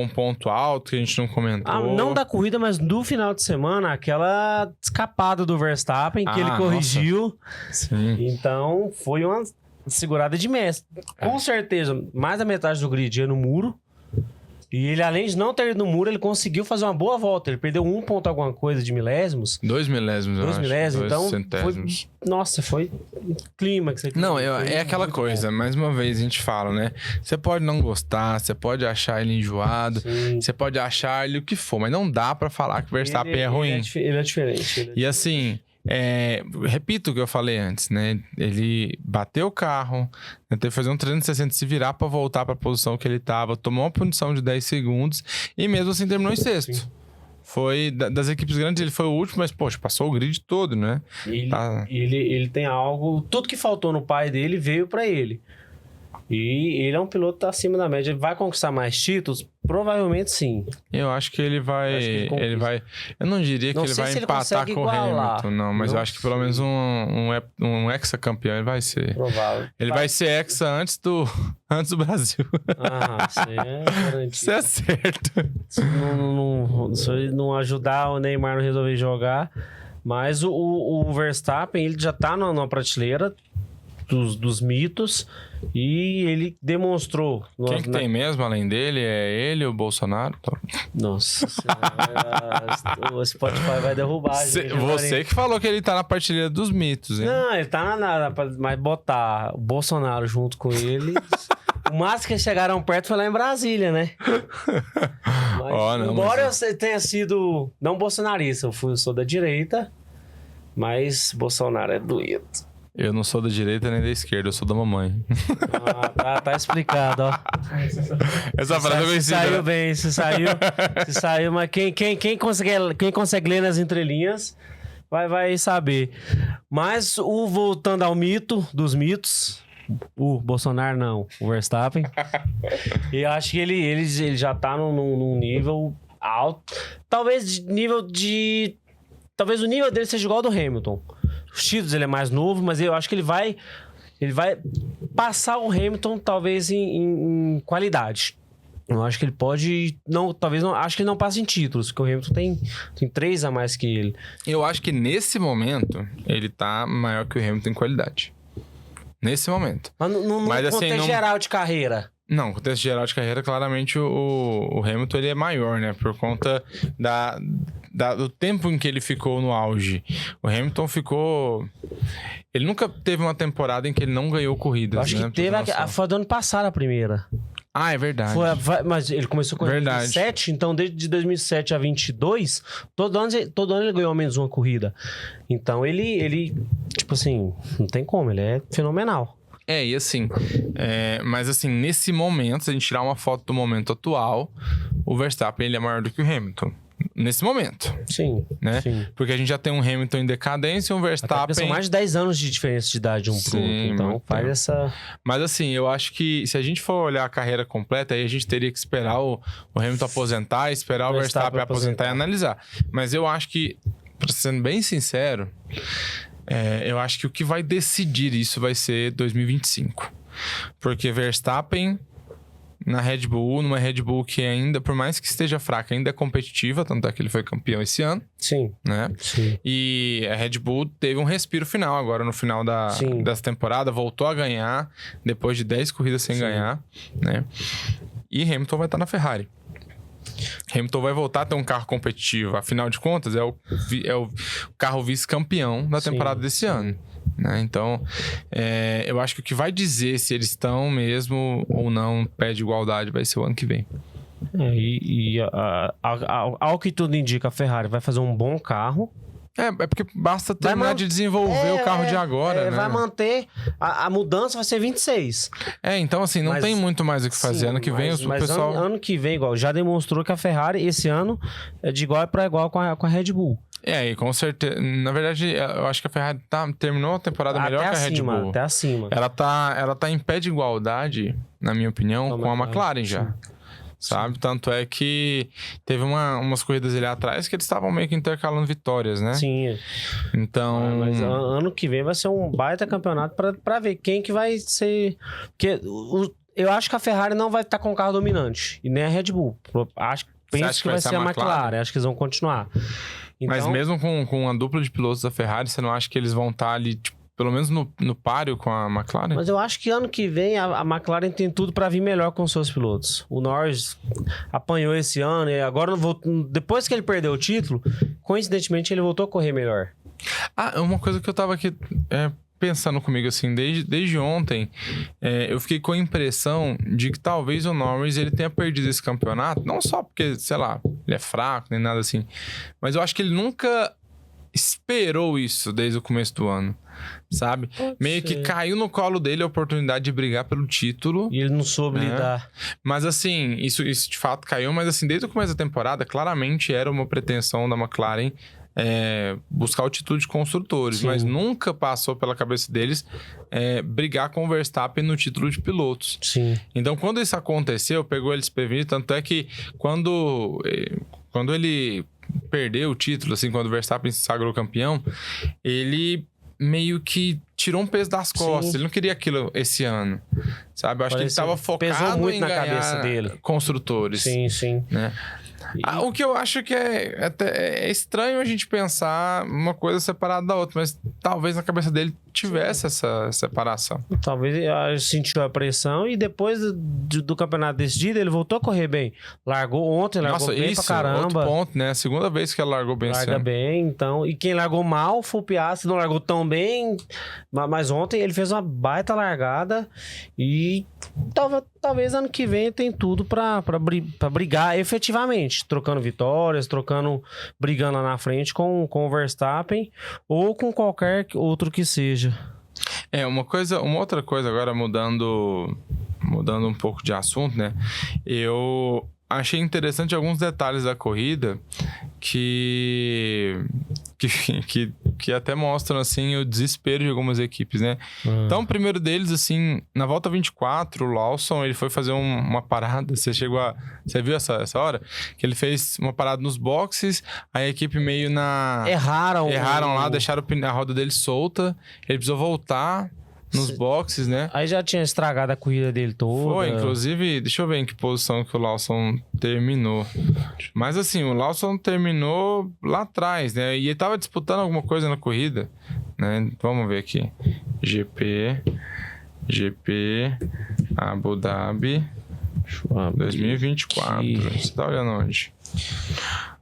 ponto alto que a gente não comentou? Não da corrida, mas do final de semana, aquela escapada do Verstappen que ele corrigiu. Sim. Então, foi uma segurada de mestre. Com certeza, mais da metade do grid ia no muro. E ele, além de não ter ido no muro, ele conseguiu fazer uma boa volta. Ele perdeu 1 ponto alguma coisa de milésimos. 2 milésimos, eu 2 acho. milésimos, 2 então centésimos. foi clímax aqui. Não, é aquela coisa, mais uma vez a gente fala, né? Você pode não gostar, você pode achar ele enjoado, Sim. você pode achar ele o que for, mas não dá pra falar que o Verstappen é ruim. Ele é diferente. E assim, repito o que eu falei antes, né? Ele bateu o carro, teve que fazer um 360, se virar pra voltar pra posição que ele tava, tomou uma punição de 10 segundos e mesmo assim terminou em sexto. Sim. Foi das equipes grandes, ele foi o último, mas, poxa, passou o grid todo, né? Ele tem algo... Tudo que faltou no pai dele veio pra ele. E ele é um piloto que tá acima da média. Ele vai conquistar mais títulos? Provavelmente sim. Eu acho que ele vai... Ele vai... Eu não diria que ele vai empatar com o Hamilton, não. Mas eu acho que pelo menos um ex-campeão ele vai ser. Provável. Ele vai ser exa antes do Brasil. Isso é garantido. Isso é certo. Se ele não ajudar o Neymar a não resolver jogar. Mas o Verstappen, ele já tá na prateleira dos mitos. E ele demonstrou... Quem que tem mesmo, além dele? É ele ou o Bolsonaro? Nossa senhora, o Spotify vai derrubar a gente. Você que falou que ele tá na partilha dos mitos, hein? Não, ele tá mas botar o Bolsonaro junto com ele... O máximo que eles chegaram perto foi lá em Brasília, né? Mas, embora eu tenha sido... Não bolsonarista, eu sou da direita, mas Bolsonaro é doído. Eu não sou da direita nem da esquerda, eu sou da mamãe. Tá explicado, ó. Essa frase eu conheci. Saiu bem, se saiu, mas quem consegue ler nas entrelinhas vai saber. Mas voltando ao mito dos mitos, o Bolsonaro não, o Verstappen. E eu acho que ele já tá num nível alto. Talvez o nível dele seja igual ao do Hamilton. Os títulos ele é mais novo, mas eu acho que ele vai passar o Hamilton talvez em qualidade. Eu acho que ele pode... acho que ele não passa em títulos, porque o Hamilton tem 3 a mais que ele. Eu acho que nesse momento ele tá maior que o Hamilton em qualidade. Nesse momento. Mas no contexto geral de carreira. Não, no contexto geral de carreira, claramente o Hamilton ele é maior, né? Por conta do tempo em que ele ficou no auge. O Hamilton ficou... Ele nunca teve uma temporada em que ele não ganhou corridas. Eu acho que teve foi do ano passado a primeira. Ah, é verdade. Mas ele começou com 2007, então desde 2007 a 22, todo ano ele ganhou ao menos uma corrida. Então ele tipo assim, não tem como, ele é fenomenal. E assim, mas assim, nesse momento, se a gente tirar uma foto do momento atual, o Verstappen ele é maior do que o Hamilton. Nesse momento. Sim, né? Sim. Porque a gente já tem um Hamilton em decadência e um Verstappen... São mais de 10 anos de diferença de idade um pro outro, então faz essa... Mas assim, eu acho que se a gente for olhar a carreira completa, aí a gente teria que esperar o Hamilton aposentar, esperar o Verstappen aposentar e analisar. Mas eu acho que, sendo bem sincero, eu acho que o que vai decidir isso vai ser 2025. Porque Verstappen... na Red Bull, numa Red Bull que ainda, por mais que esteja fraca, ainda é competitiva, tanto é que ele foi campeão esse ano. Sim. Né? Sim. E a Red Bull teve um respiro final agora no final dessa temporada, voltou a ganhar, depois de 10 corridas sem ganhar, né? E Hamilton vai estar na Ferrari. Hamilton vai voltar a ter um carro competitivo, afinal de contas, é o carro vice-campeão da temporada desse ano. Né? Então, eu acho que o que vai dizer se eles estão mesmo ou não pé de igualdade vai ser o ano que vem. Ao que tudo indica, a Ferrari vai fazer um bom carro. É porque basta terminar de desenvolver o carro de agora, né? Vai manter... A mudança vai ser 26. Então assim, não tem muito mais o que fazer. Ano que vem o pessoal... Ano que vem, igual, já demonstrou que a Ferrari, esse ano, é de igual para igual com a Red Bull. E com certeza... Na verdade, eu acho que a Ferrari terminou a temporada melhor que a Red Bull. Até acima. Ela tá em pé de igualdade, na minha opinião, com a McLaren já. Sabe? Tanto é que teve umas corridas ali atrás que eles estavam meio que intercalando vitórias, né? Sim. Então... Mas ano que vem vai ser um baita campeonato pra ver quem que vai ser... Porque eu acho que a Ferrari não vai estar com o carro dominante. E nem a Red Bull. Penso que vai ser a McLaren. Acho que eles vão continuar. Então... Mas mesmo com a dupla de pilotos da Ferrari, você não acha que eles vão estar ali... Tipo, pelo menos no páreo com a McLaren. Mas eu acho que ano que vem a McLaren tem tudo para vir melhor com os seus pilotos. O Norris apanhou esse ano e agora depois que ele perdeu o título, coincidentemente ele voltou a correr melhor. Uma coisa que eu tava aqui pensando comigo, assim, desde ontem, eu fiquei com a impressão de que talvez o Norris ele tenha perdido esse campeonato, não só porque, sei lá, ele é fraco, nem nada assim, mas eu acho que ele nunca esperou isso desde o começo do ano, sabe? Meio que caiu no colo dele a oportunidade de brigar pelo título. E ele não soube lidar. Mas assim, isso de fato caiu, mas assim, desde o começo da temporada, claramente era uma pretensão da McLaren buscar o título de construtores, mas nunca passou pela cabeça deles brigar com o Verstappen no título de pilotos. Sim. Então, quando isso aconteceu, pegou eles desprevenidos, tanto é que quando ele perdeu o título, assim, quando o Verstappen se sagrou campeão, ele meio que tirou um peso das costas. Ele não queria aquilo esse ano, sabe? Eu acho que ele estava focado muito em na ganhar cabeça dele. Construtores. Sim. Né? O que eu acho que é estranho a gente pensar uma coisa separada da outra, mas talvez na cabeça dele tivesse essa separação. Talvez ele sentiu a pressão e depois do campeonato decidido, ele voltou a correr bem. Largou bem pra caramba. Outro ponto, né? A segunda vez que ela largou bem esse ano. Larga bem, então. E quem largou mal foi o Piastri, não largou tão bem, mas ontem ele fez uma baita largada e talvez ano que vem tem tudo pra brigar efetivamente, trocando vitórias, brigando lá na frente com o Verstappen ou com qualquer outro que seja. Uma outra coisa agora, mudando um pouco de assunto, né? Eu achei interessante alguns detalhes da corrida que até mostram, assim, o desespero de algumas equipes, né? Então, o primeiro deles, assim, na volta 24, o Lawson, ele foi fazer uma parada, você viu essa hora? Que ele fez uma parada nos boxes, aí a equipe meio Erraram lá, deixaram a roda dele solta, ele precisou voltar nos boxes, né? Aí já tinha estragado a corrida dele toda. Foi, inclusive, deixa eu ver em que posição que o Lawson terminou. Mas assim, o Lawson terminou lá atrás, né? E ele tava disputando alguma coisa na corrida, né? Vamos ver aqui. GP, Abu Dhabi, 2024. Você tá olhando onde?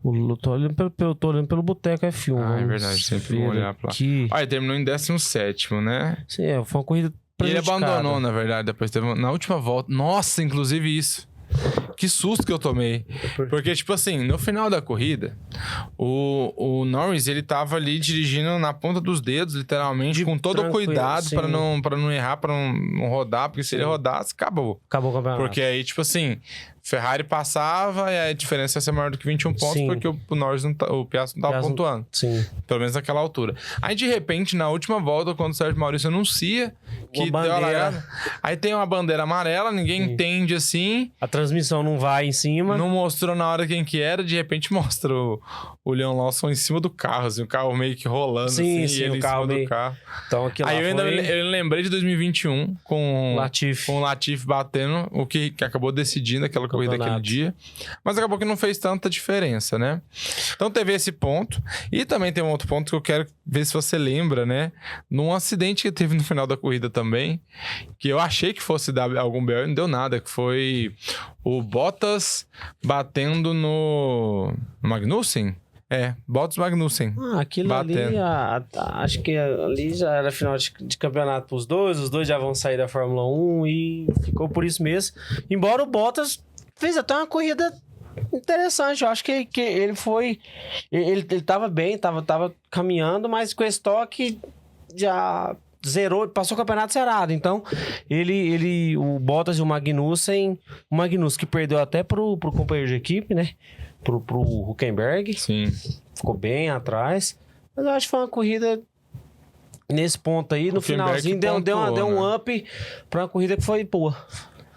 Eu tô olhando pelo Boteco F1. É verdade, sempre vou olhar pra lá. Ele terminou em 17º, né? Sim, foi uma corrida prejudicada. E ele abandonou, na verdade, depois teve na última volta. Nossa, inclusive isso. Que susto que eu tomei. Porque, tipo assim, no final da corrida, o Norris, ele tava ali dirigindo na ponta dos dedos, literalmente, com todo o cuidado pra não errar, pra não rodar, porque se ele rodasse, acabou. Acabou o campeonato. Porque aí, tipo assim, Ferrari passava e a diferença ia ser maior do que 21 pontos, porque o Norris o Piastri não tava pontuando. Sim. Pelo menos naquela altura. Aí, de repente, na última volta, quando o Sérgio Maurício anuncia que deu a largada, aí tem uma bandeira amarela, ninguém entende assim. A transmissão não vai em cima. Não mostrou na hora quem que era, de repente mostra o Leon Lawson em cima do carro, assim, o carro meio que rolando, sim, assim, e ele o carro em cima do carro. Então, aí eu lembrei de 2021 com o Latifi batendo, o que acabou decidindo aquela corrida daquele dia, mas acabou que não fez tanta diferença, né? Então teve esse ponto, e também tem um outro ponto que eu quero ver se você lembra, né? Num acidente que teve no final da corrida também, que eu achei que fosse dar algum BO, não deu nada, que foi o Bottas batendo no Magnussen. Bottas Magnussen. Aquilo batendo ali, acho que ali já era final de campeonato pros dois, os dois já vão sair da Fórmula 1 e ficou por isso mesmo. Embora o Bottas fez até uma corrida interessante, eu acho que ele foi... Ele tava bem, tava caminhando, mas com esse toque já zerou, passou o campeonato zerado. Então, o Bottas e o Magnussen que perdeu até pro companheiro de equipe, né? Pro Hülkenberg. Sim. Ficou bem atrás. Mas eu acho que foi uma corrida nesse ponto aí. No finalzinho deu um up pra uma corrida que foi boa.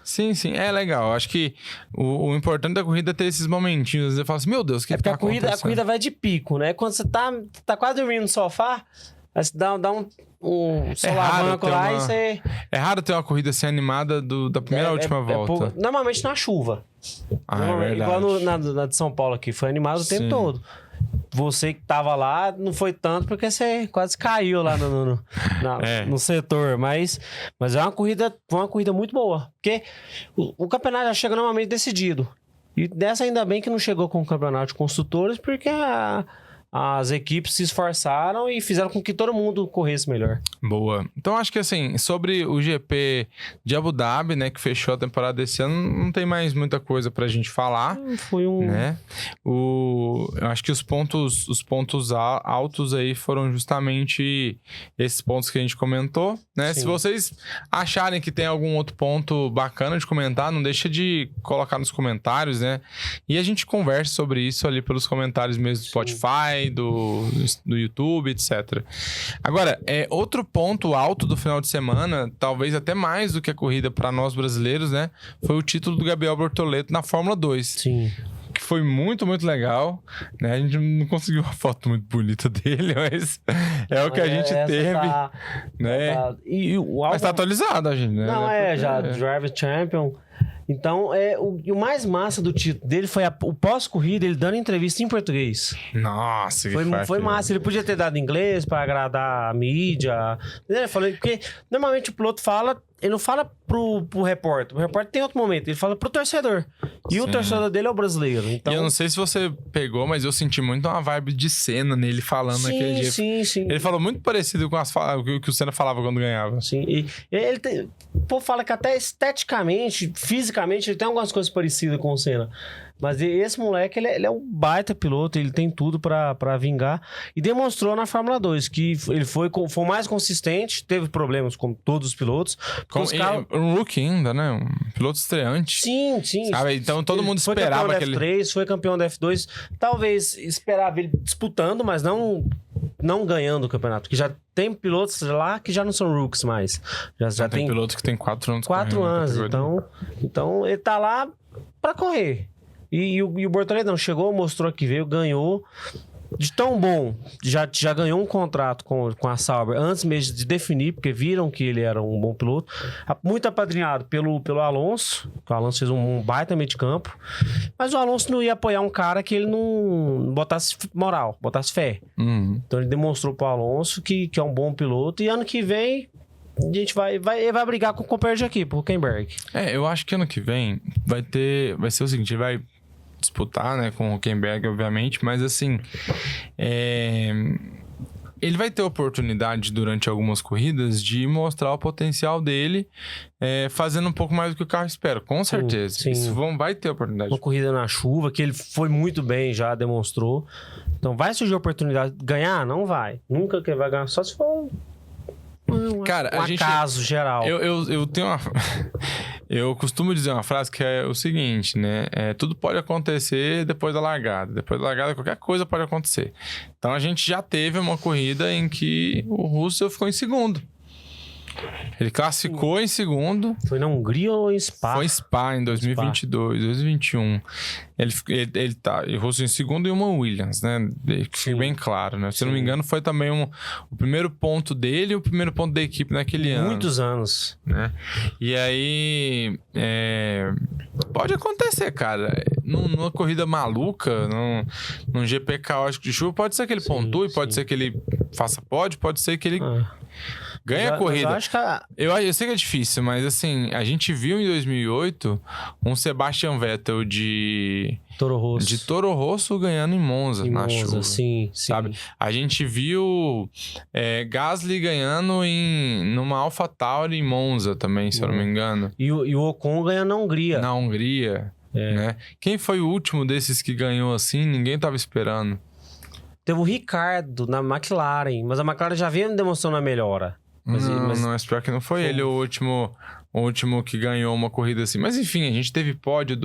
Sim, é legal. Acho que o importante da corrida é ter esses momentinhos. Você fala assim, meu Deus, o que tá acontecendo? A corrida vai de pico, né? Quando você tá quase dormindo no sofá, aí você dá um solavanco lá e você... É raro ter uma corrida assim animada da primeira à última volta. Normalmente na chuva. É verdade. Igual na de São Paulo aqui, foi animado o tempo todo. você que tava lá, não foi tanto porque você quase caiu lá no setor. Mas é foi uma corrida muito boa. Porque o campeonato já chega normalmente decidido. E dessa ainda bem que não chegou com o campeonato de construtores, porque as equipes se esforçaram e fizeram com que todo mundo corresse melhor. Boa. Então, acho que assim, sobre o GP de Abu Dhabi, né, que fechou a temporada desse ano, não tem mais muita coisa pra gente falar. Foi né? Eu acho que os pontos altos aí foram justamente esses pontos que a gente comentou, né? Sim. Se vocês acharem que tem algum outro ponto bacana de comentar, não deixa de colocar nos comentários, né? E a gente conversa sobre isso ali pelos comentários mesmo do Spotify, do YouTube, etc. Agora, outro ponto alto do final de semana, talvez até mais do que a corrida para nós brasileiros, né? Foi o título do Gabriel Bortoleto na Fórmula 2. Sim. Que foi muito, muito legal, né? A gente não conseguiu uma foto muito bonita dele, mas é o que a gente teve, né? Mas tá atualizado, a gente, né? Não, já Driver Champion. Então, o mais massa do título dele foi o pós-corrida, ele dando entrevista em português. Nossa, foi massa. Ele podia ter dado em inglês para agradar a mídia. Ele falou, porque normalmente o piloto fala, ele não fala pro repórter. O repórter tem outro momento, ele fala pro torcedor. E Sim. O torcedor dele é o brasileiro. Então... E eu não sei se você pegou, mas eu senti muito uma vibe de Senna nele falando naquele dia. Sim. Ele falou muito parecido com o que o Senna falava quando ganhava. Sim, e o povo fala que até esteticamente, fisicamente, ele tem algumas coisas parecidas com o Senna. Mas esse moleque, ele é um baita piloto, ele tem tudo pra vingar. E demonstrou na Fórmula 2 que ele foi mais consistente, teve problemas com todos os pilotos. Um rookie ainda, né? Um piloto estreante. Sim. Sabe? Então todo mundo esperava que ele... Foi campeão da F3, foi campeão da F2. Talvez esperava ele disputando, mas não ganhando o campeonato. Porque já tem pilotos lá que já não são rookies mais. Já tem piloto que tem 4 anos. 4 anos. Então ele tá lá pra correr. E o Bortoleto não chegou, mostrou que veio, ganhou. De tão bom, já ganhou um contrato com a Sauber antes mesmo de definir, porque viram que ele era um bom piloto. Muito apadrinhado pelo Alonso, que o Alonso fez um baita meio de campo. Mas o Alonso não ia apoiar um cara que ele não botasse moral, botasse fé. Então ele demonstrou pro Alonso que é um bom piloto. E ano que vem... A gente vai brigar com o companheiro de equipe, o Hülkenberg. Eu acho que ano que vem vai ser o seguinte, ele vai disputar, né, com o Hülkenberg, obviamente, mas assim, ele vai ter oportunidade durante algumas corridas de mostrar o potencial dele, fazendo um pouco mais do que o carro espera, com certeza. Sim. Isso vai ter oportunidade. Uma corrida na chuva, que ele foi muito bem, já demonstrou. Então vai surgir a oportunidade de ganhar? Não vai. Nunca que ele vai ganhar, só se for... Cara, um acaso geral. Eu tenho eu costumo dizer uma frase que é o seguinte, né? Tudo pode acontecer depois da largada. Depois da largada, qualquer coisa pode acontecer. Então, a gente já teve uma corrida em que o Russell ficou em segundo. Ele classificou em segundo. Foi na Hungria ou em Spa? Foi em Spa, em 2022, 2021. Ele tá o Russell em segundo e uma Williams, né? Que fica bem claro, né? Se eu não me engano, foi também o primeiro ponto dele e o primeiro ponto da equipe naquele ano. Muitos anos. Né? E aí... pode acontecer, cara. Numa corrida maluca, num GP caótico de chuva, pode ser que ele pontue, pode ser que ele faça pódio, pode ser que ele... ganha a corrida. Eu acho que eu sei que é difícil, mas assim, a gente viu em 2008 um Sebastian Vettel de Toro Rosso ganhando em Monza, na chuva. Sim. Sabe? A gente viu Gasly ganhando numa AlphaTauri em Monza também, se eu não me engano. E o Ocon ganhando na Hungria. Na Hungria, né? Quem foi o último desses que ganhou assim? Ninguém tava esperando. Teve o Ricardo na McLaren, mas a McLaren já vinha demonstrando a melhora. Mas pior que não foi ele o último que ganhou uma corrida assim. Mas enfim, a gente teve pódio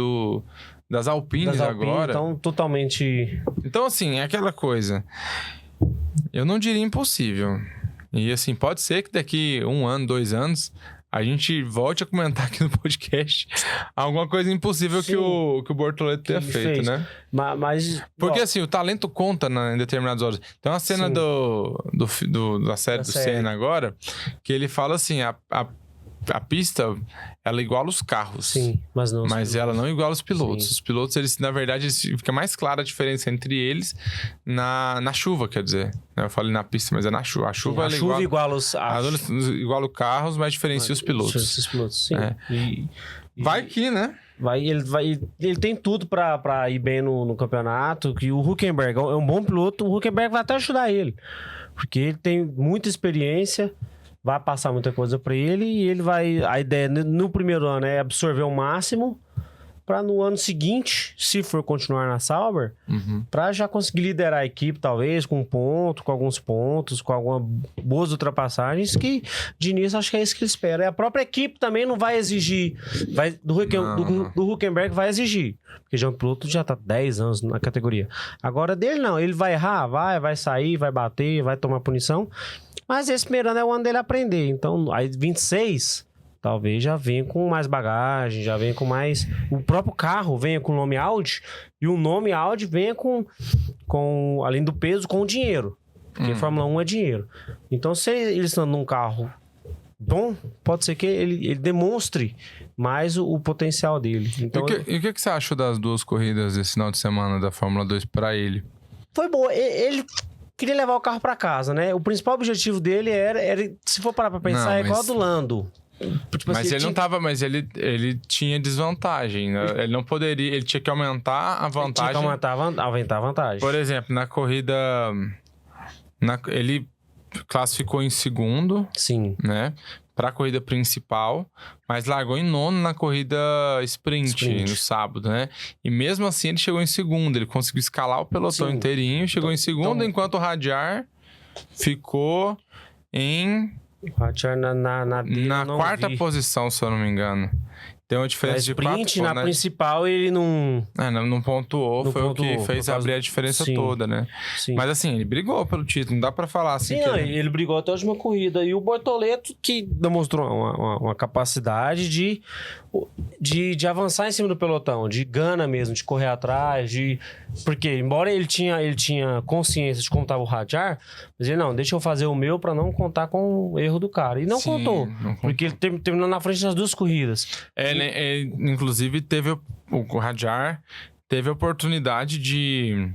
das Alpines agora. Então, totalmente... Então, assim, é aquela coisa. Eu não diria impossível. E assim, pode ser que daqui 1 ano, 2 anos, a gente volte a comentar aqui no podcast alguma coisa impossível que o Bortoleto tenha feito, né? Mas... Porque assim, o talento conta em determinadas horas. Tem uma cena da série do Senna agora, que ele fala assim, a pista, ela iguala os carros. Sim, mas não. Mas ela não iguala os pilotos. Sim. Os pilotos, eles, na verdade, fica mais clara a diferença entre eles na chuva, quer dizer. Eu falei na pista, mas é na chuva. A chuva, Sim, a chuva iguala os... iguala os carros, mas diferencia os pilotos. Os pilotos, sim. É. Vai que, né? Ele tem tudo pra ir bem no campeonato. Que o Hülkenberg é um bom piloto. O Hülkenberg vai até ajudar ele. Porque ele tem muita experiência, vai passar muita coisa pra ele. E ele vai... A ideia no primeiro ano é absorver o máximo para no ano seguinte, se for continuar na Sauber, para já conseguir liderar a equipe, talvez, com alguns pontos, com algumas boas ultrapassagens, que de início acho que é isso que ele espera. E a própria equipe também não vai exigir, do Hülkenberg vai exigir, porque já o piloto já tá 10 anos na categoria. Agora dele não, ele vai errar, vai sair, vai bater, vai tomar punição, mas esse primeiro ano é o ano dele aprender. Então, aí 26... talvez já venha com mais bagagem, já venha com mais... O próprio carro venha com o nome Audi, e o nome Audi venha com além do peso, com o dinheiro. Porque Fórmula 1 é dinheiro. Então, se ele estando num carro bom, pode ser que ele demonstre mais o potencial dele. Então, e o que você achou das duas corridas desse final de semana da Fórmula 2 para ele? Foi boa. Ele queria levar o carro para casa, né? O principal objetivo dele era se for parar pra pensar, é igual a do Lando. Tipo mas assim, ele não tava, mas ele tinha desvantagem, né? Ele não poderia, ele tinha que aumentar a vantagem. Ele tinha que aumentar a vantagem. Por exemplo, na corrida, ele classificou em segundo, sim, né? Para a corrida principal, mas largou em nono na corrida sprint no sábado, né? E mesmo assim ele chegou em segundo, ele conseguiu escalar o pelotão inteirinho, chegou em segundo, enquanto o Radiar ficou em... na quarta posição, se eu não me engano. Tem uma diferença de 4 pontos. Na principal, ele não... não pontuou. Foi o que fez abrir a diferença toda, né? Sim. Mas assim, ele brigou pelo título. Não dá pra falar assim. Sim, ele brigou até a última corrida. E o Bortoleto, que demonstrou uma capacidade de avançar em cima do pelotão. De gana mesmo, de correr atrás. Porque, embora ele tinha consciência de como estava o Radiar, mas ele, não, deixa eu fazer o meu pra não contar com o erro do cara. E não contou. Porque ele terminou na frente das duas corridas. Inclusive, teve o Radiar teve a oportunidade de...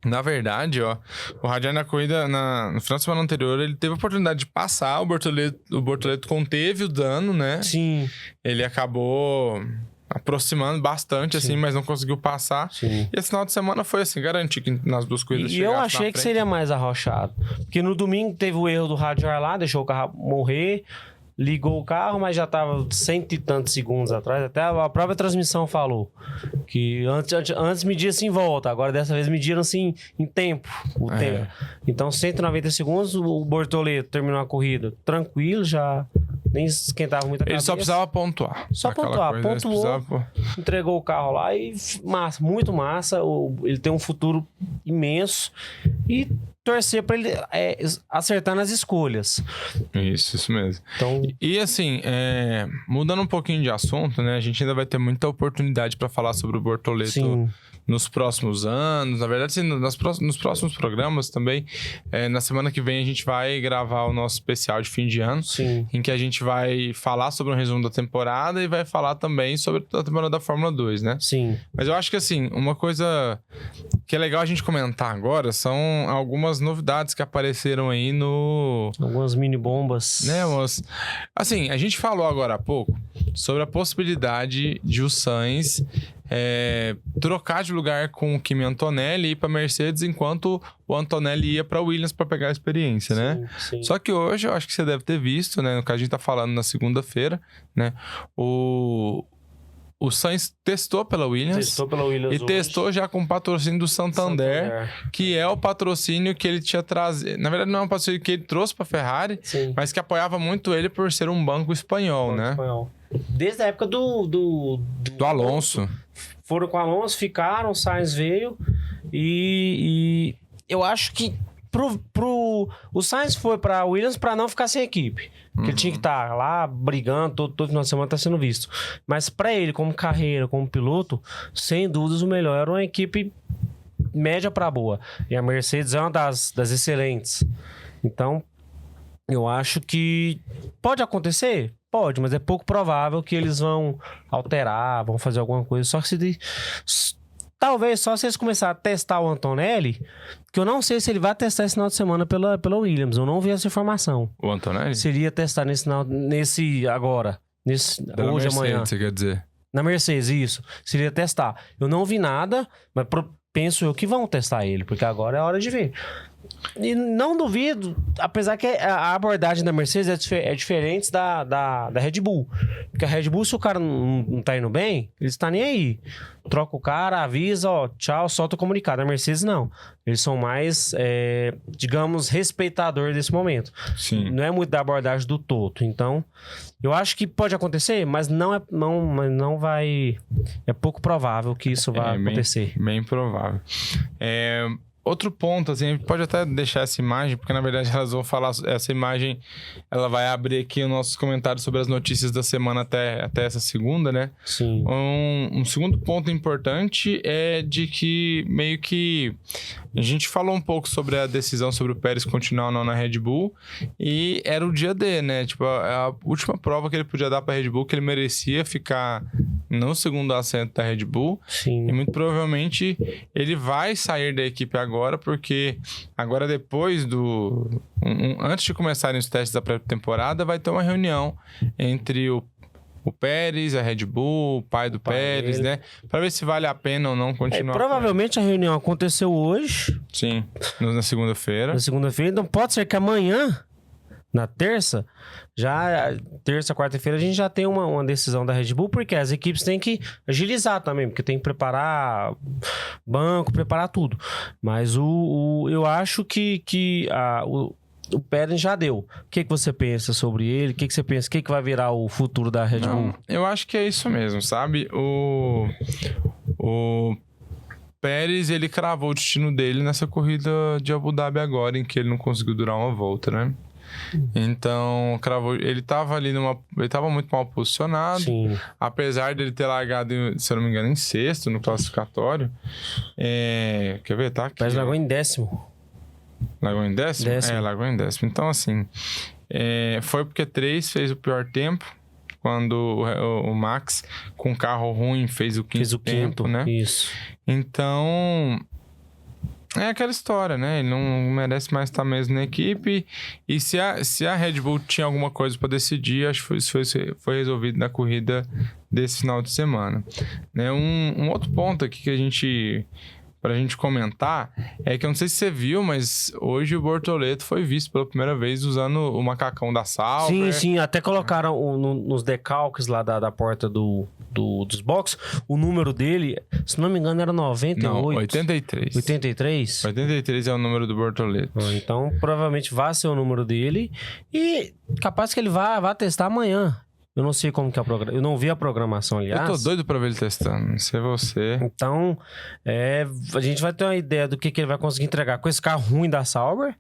Na verdade, o Radiar na corrida, no final de semana anterior, ele teve a oportunidade de passar, o Bortoleto conteve o dano, né? Sim. Ele acabou aproximando bastante, assim, mas não conseguiu passar. Sim. E esse final de semana foi assim, garantir que nas duas corridas chegasse. E eu achei que seria mais arrochado. Porque no domingo teve o erro do Radiar lá, deixou o carro morrer, ligou o carro, mas já estava 100 e tantos segundos atrás. Até a própria transmissão falou que antes media-se em volta, agora dessa vez mediram-se em tempo. Tempo. Então, 190 segundos, o Bortoleto terminou a corrida tranquilo, já nem esquentava muito a cabeça. Ele só precisava pontuar. Pontuou, entregou o carro lá e muito massa. Ele tem um futuro imenso e torcer para ele acertar nas escolhas. Isso mesmo. Então... E assim, mudando um pouquinho de assunto, né? A gente ainda vai ter muita oportunidade para falar sobre o Bortoleto nos próximos anos. Na verdade, nos próximos programas também. Na semana que vem a gente vai gravar o nosso especial de fim de ano. Sim. Em que a gente vai falar sobre um resumo da temporada e vai falar também sobre a temporada da Fórmula 2, né? Sim. Mas eu acho que assim, uma coisa que é legal a gente comentar agora são algumas novidades que apareceram aí algumas mini bombas. Né, assim, a gente falou agora há pouco sobre a possibilidade de o Sainz trocar de lugar com o Kimi Antonelli e ir para Mercedes, enquanto o Antonelli ia para Williams para pegar a experiência, né? Sim. Só que hoje, eu acho que você deve ter visto, né? No que a gente tá falando na segunda-feira, né? O Sainz testou pela Williams. E testou já com o patrocínio do Santander, que é o patrocínio que ele tinha trazido. Na verdade, não é um patrocínio que ele trouxe para a Ferrari, mas que apoiava muito ele por ser um banco espanhol, né? Desde a época do Alonso. Foram com o Alonso, ficaram, o Sainz veio e eu acho que o Sainz foi para a Williams para não ficar sem equipe. Porque ele tinha que estar lá brigando, todo final de semana está sendo visto. Mas para ele, como carreira, como piloto, sem dúvidas o melhor era uma equipe média para boa. E a Mercedes é uma das excelentes. Então, Eu acho que pode acontecer? Pode, mas é pouco provável que eles vão alterar, vão fazer alguma coisa. Só que talvez só se eles começarem a testar o Antonelli, que eu não sei se ele vai testar esse final de semana pela Williams. Eu não vi essa informação. O Antonelli? Se ele ia testar agora. Hoje, Mercedes, amanhã. você quer dizer? Na Mercedes, isso. Se ele ia testar. Eu não vi nada, mas penso eu que vão testar ele, porque agora é hora de ver. E não duvido, apesar que a abordagem da Mercedes é diferente da Red Bull. Porque a Red Bull, se o cara não tá indo bem, eles tá nem aí. Troca o cara, avisa, ó, tchau, solta o comunicado. A Mercedes não. Eles são mais, digamos, respeitador desse momento. Sim. Não é muito da abordagem do Toto. Então, eu acho que pode acontecer, mas não vai... É pouco provável que isso vá acontecer. Bem provável. Outro ponto, assim, a gente pode até deixar essa imagem, porque na verdade elas vão falar, essa imagem, ela vai abrir aqui os nossos comentários sobre as notícias da semana até essa segunda, né? Sim. Um segundo ponto importante é de que meio que a gente falou um pouco sobre a decisão sobre o Pérez continuar ou não na Red Bull e era o dia D, né? Tipo, a última prova que ele podia dar pra Red Bull, que ele merecia ficar no segundo assento da Red Bull. Sim. E muito provavelmente ele vai sair da equipe agora, porque agora depois antes de começarem os testes da pré-temporada, vai ter uma reunião entre o Pérez, a Red Bull, o pai do Pérez, né? Pra ver se vale a pena ou não continuar. Provavelmente a reunião aconteceu hoje. Sim, na segunda-feira. Na segunda-feira. Então pode ser que amanhã, na terça, quarta-feira, a gente já tem uma decisão da Red Bull, porque as equipes têm que agilizar também, porque tem que preparar banco, preparar tudo. Mas eu acho que o Pérez já deu. O que você pensa sobre ele? O que você pensa? O que vai virar o futuro da Red Bull? Eu acho que é isso mesmo, sabe? O Pérez, ele cravou o destino dele nessa corrida de Abu Dhabi agora, em que ele não conseguiu durar uma volta, né? Então, cravou. Ele tava ali ele tava muito mal posicionado. Sim. Apesar dele ter largado, se eu não me engano, em sexto no classificatório. Quer ver? Tá aqui. Mas largou em 10º. Largou em 10º? Largou em 10º. Então, assim, foi porque 3 fez o pior tempo, quando o Max, com carro ruim, fez o quinto tempo, né? Isso. Então, é aquela história, né? Ele não merece mais estar mesmo na equipe. E se a Red Bull tinha alguma coisa para decidir, acho que isso foi resolvido na corrida desse final de semana. Né? Um outro ponto aqui que pra gente comentar, é que eu não sei se você viu, mas hoje o Bortoleto foi visto pela primeira vez usando o macacão da Sauber. Sim, até colocaram nos decalques lá da porta dos boxes, o número dele, se não me engano, era 98. Não, 83. 83? 83 é o número do Bortoleto. Então, provavelmente vai ser o número dele e capaz que ele vá testar amanhã. Eu não sei como que é a programação. Eu não vi a programação, aliás. Eu tô doido pra ver ele testando. Não sei você. Então, a gente vai ter uma ideia do que ele vai conseguir entregar com esse carro ruim da Sauber.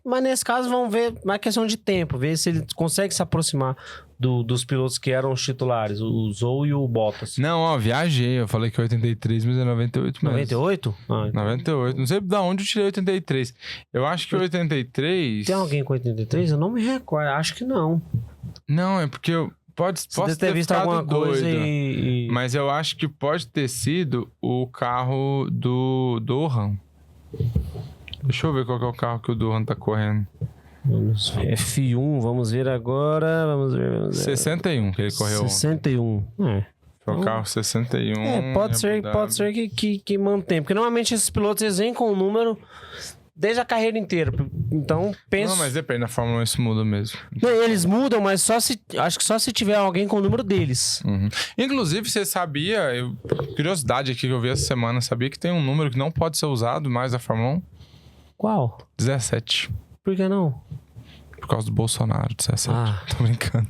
Mas nesse caso, vamos ver mais questão de tempo. Ver se ele consegue se aproximar dos pilotos que eram os titulares. O Zou e o Bottas. Não, viajei. Eu falei que é 83, mas é 98 mesmo. 98? Ah, então. 98. Não sei de onde eu tirei 83. Eu acho que 83... Tem alguém com 83? Eu não me recordo. Acho que não. Não, é porque posso ter visto alguma coisa doido, mas eu acho que pode ter sido o carro do Dohan. Deixa eu ver qual que é o carro que o Dohan tá correndo. Vamos ver. F1, vamos ver agora. Vamos ver. 61 que ele correu. 61. Foi o carro 61. Pode ser que mantém. Porque normalmente esses pilotos eles vêm com o número desde a carreira inteira. Então, penso... Não, mas depende, na Fórmula 1 isso muda mesmo. Não, eles mudam, mas acho que só se tiver alguém com o número deles. Uhum. Inclusive, você sabia, curiosidade aqui que eu vi essa semana, sabia que tem um número que não pode ser usado mais da Fórmula 1? Qual? 17. Por que não? Por causa do Bolsonaro, 17. Tô brincando.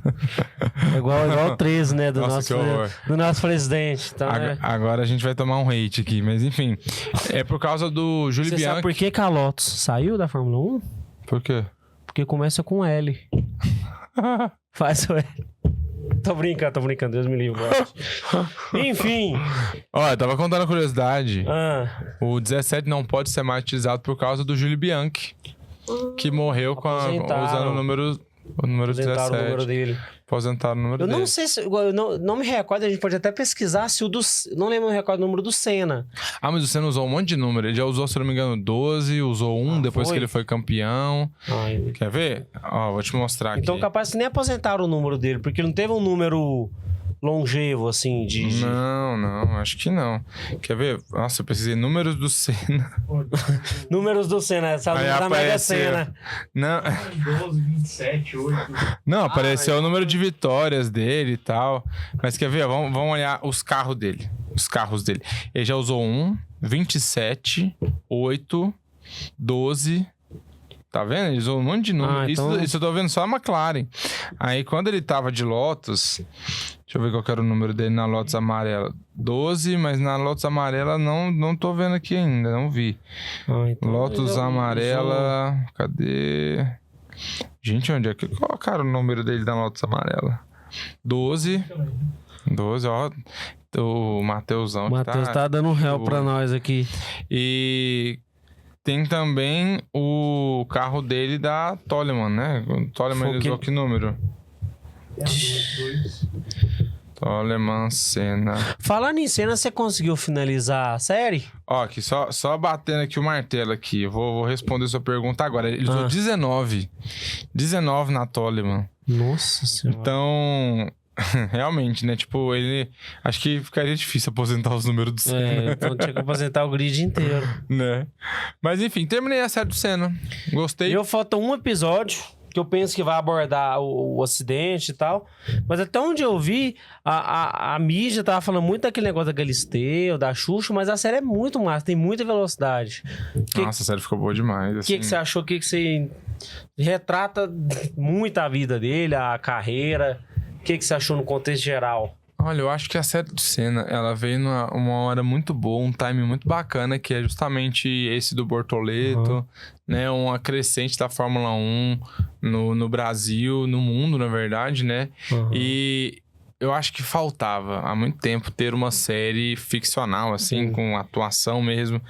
É igual o 13, né? Do nosso presidente. Então, agora a gente vai tomar um hate aqui, mas enfim. É por causa do Júlio Bianchi. Você sabe por que Lotus saiu da Fórmula 1? Por quê? Porque começa com L. Faz o L. Tô brincando, Deus me livre. Enfim. Ó, eu tava contando a curiosidade. O 17 não pode ser mais utilizado por causa do Júlio Bianchi. que morreu usando o número 17. O número dele. Aposentaram o número Eu dele. não sei se... Eu não me recordo, a gente pode até pesquisar se o do... Não lembro, me recordo o número do Senna. Ah, mas o Senna usou um monte de número. Ele já usou, se não me engano, 12, usou depois que ele foi campeão. Quer ver? Ó, vou te mostrar aqui. Então capaz que nem aposentaram o número dele, porque não teve um número longevo, assim, de... Não, acho que não. Quer ver? Nossa, eu precisei números do Senna. Números do Senna, essa da Mega Sena. Não. 12, 27, 8. Não, apareceu o número de vitórias dele e tal. Mas quer ver? Vamos olhar os carros dele. Os carros dele. Ele já usou 27, 8, 12... Tá vendo? Ele usou um monte de número. Então... Isso eu tô vendo só a McLaren. Aí, quando ele tava de Lotus... Deixa eu ver qual que era o número dele na Lotus amarela. 12, mas na Lotus amarela não tô vendo aqui ainda. Não vi. Então Lotus amarela... Cadê? Gente, onde é que... Qual, cara, o número dele da Lotus amarela? 12. 12, ó. O Mateusão. O Matheus tá dando um réu pra nós aqui. E... Tem também o carro dele da Toleman, né? O Toleman ele usou que número? Toleman Senna. Falando em Senna, você conseguiu finalizar a série? Ó, aqui, só batendo aqui o martelo aqui. Eu vou responder sua pergunta agora. Ele usou 19. 19 na Toleman. Nossa Senhora. Então... Realmente, né? Tipo, ele... Acho que ficaria difícil aposentar os números do Senna. Então tinha que aposentar o grid inteiro. Né? Mas enfim, terminei a série do Senna. Gostei. Falta um episódio que eu penso que vai abordar o acidente e tal. Mas até onde eu vi, a mídia tava falando muito daquele negócio da Galisteu, da Xuxa, mas a série é muito massa, tem muita velocidade. Nossa, a série ficou boa demais. O que você achou? O que você... Retrata muito a vida dele, a carreira... O que você achou no contexto geral? Olha, eu acho que a série do Senna, ela veio numa hora muito boa, um time muito bacana, que é justamente esse do Bortoleto, né? Uma crescente da Fórmula 1 no Brasil, no mundo, na verdade, né? E eu acho que faltava, há muito tempo, ter uma série ficcional, assim, com atuação mesmo,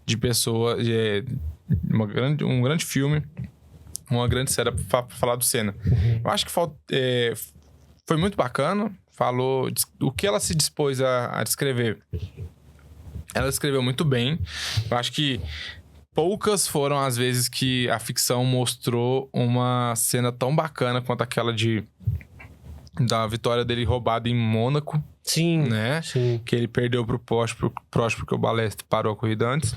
de pessoas... um grande filme, uma grande série pra falar do Senna. Eu acho que foi muito bacana, falou o que ela se dispôs a descrever. Ela escreveu muito bem. Eu acho que poucas foram as vezes que a ficção mostrou uma cena tão bacana quanto aquela da vitória dele roubada em Mônaco. Sim, né? Sim. Que ele perdeu pro Prost porque o Balestre parou a corrida antes.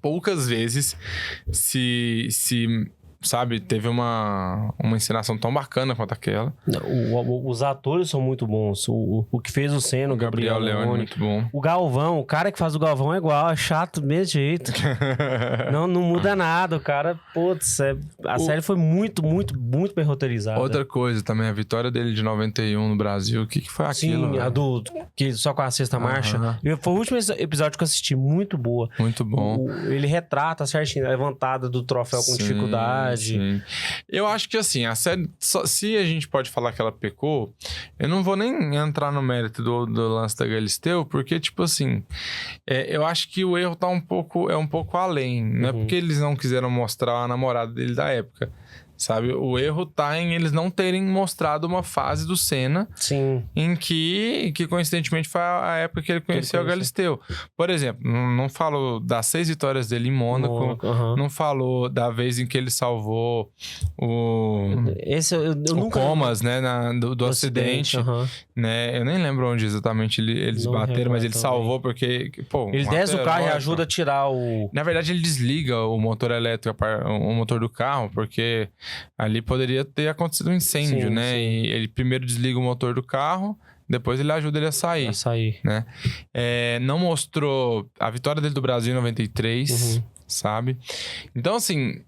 Poucas vezes sabe, teve uma encenação tão bacana quanto aquela. Os atores são muito bons. O que fez o Senna, o Gabriel Leone, muito bom. O Galvão, o cara que faz o Galvão é igual, é chato do mesmo jeito. não muda nada, o cara, putz, a série foi muito bem roteirizada. Outra coisa também, a vitória dele de 91 no Brasil, o que foi aquilo? Sim, a do que só com a sexta marcha. Foi o último episódio que eu assisti, muito boa. Muito bom. Ele retrata certinho a levantada do troféu com dificuldade. Sim. Eu acho que assim, a série, se a gente pode falar que ela pecou, eu não vou nem entrar no mérito do lance da Galisteu, porque, tipo assim, eu acho que o erro tá um pouco além. Não é porque eles não quiseram mostrar a namorada dele da época. Sabe? O erro tá em eles não terem mostrado uma fase do Senna. Sim. Em que coincidentemente foi a época que ele conheceu a Galisteu. Por exemplo, não falou das 6 vitórias dele em Mônaco. Não falou da vez em que ele salvou o Comas, né? Do acidente. Né? Eu nem lembro onde exatamente eles bateram, mas ele salvou porque... Pô, ele desce o carro e ajuda a tirar o... Na verdade, ele desliga o motor elétrico, o motor do carro, porque... Ali poderia ter acontecido um incêndio, né? Sim. E ele primeiro desliga o motor do carro, depois ele ajuda ele a sair. Né? Não mostrou a vitória dele do Brasil em 93, sabe? Então, assim...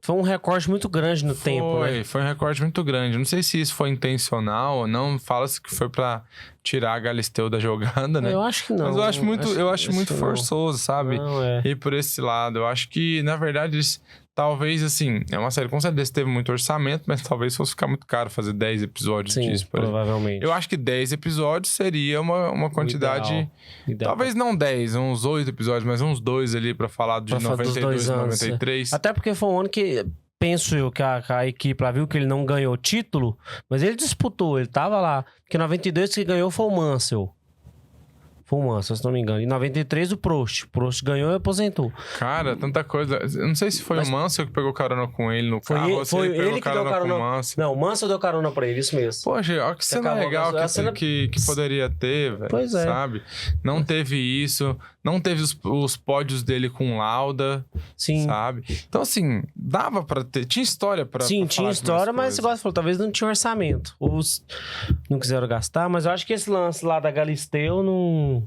Foi um recorte muito grande no tempo, né? Foi um recorte muito grande. Não sei se isso foi intencional ou não. Fala-se que foi pra tirar a Galisteu da jogada, né? Eu acho que não. Mas eu acho muito forçoso, sabe? Não, ir por esse lado. Eu acho que, na verdade, eles talvez, assim, é uma série com certeza teve muito orçamento, mas talvez fosse ficar muito caro fazer 10 episódios Sim, disso, por exemplo. provavelmente. Eu acho que 10 episódios seria uma quantidade... Ideal. Talvez não 10, uns 8 episódios, mas uns 2 ali pra falar de Pra falar dos 92 2 e anos, 93. Até porque foi um ano que, penso eu, que a equipe lá viu que ele não ganhou título, mas ele disputou, ele tava lá. Porque em 92 que ganhou foi o Mansell. Foi o Mansell, se não me engano. Em 93 o Prost. O Prost ganhou e aposentou. Cara, tanta coisa. Eu não sei se foi o Mansell que pegou carona com ele no carro ou se Foi ele pegou ele que deu com carona. o Mansell. Não, o Mansell deu carona pra ele, isso mesmo. Poxa, olha que cena acabou legal com a cena- que poderia ter, velho. Pois é. Sabe? Não teve isso. Não teve os pódios dele com Lauda, Sim. sabe? Então, assim, dava pra ter... Tinha história pra Sim, pra tinha falar de história, mais mas igual você falou, talvez não tinha orçamento. Ou não quiseram gastar, mas eu acho que esse lance lá da Galisteu não...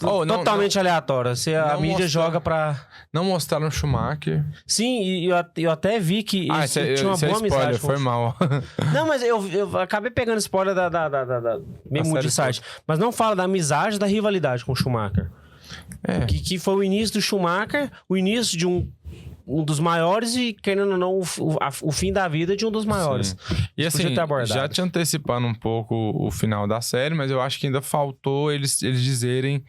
Oh, não, totalmente aleatório. Se a não mídia mostra- joga pra... Não mostraram o Schumacher. Sim, e eu até vi que Ah, isso esse tinha uma esse é boa spoiler, amizade. com foi o- mal. Não, mas eu acabei pegando spoiler mesmo série de site. Mas não fala da amizade, da rivalidade com o Schumacher. É. Que foi o início do Schumacher, o início de um dos maiores e, querendo ou não, o fim da vida de um dos maiores. E Isso assim, podia ter abordado. já te antecipando um pouco o final da série, mas eu acho que ainda faltou eles dizerem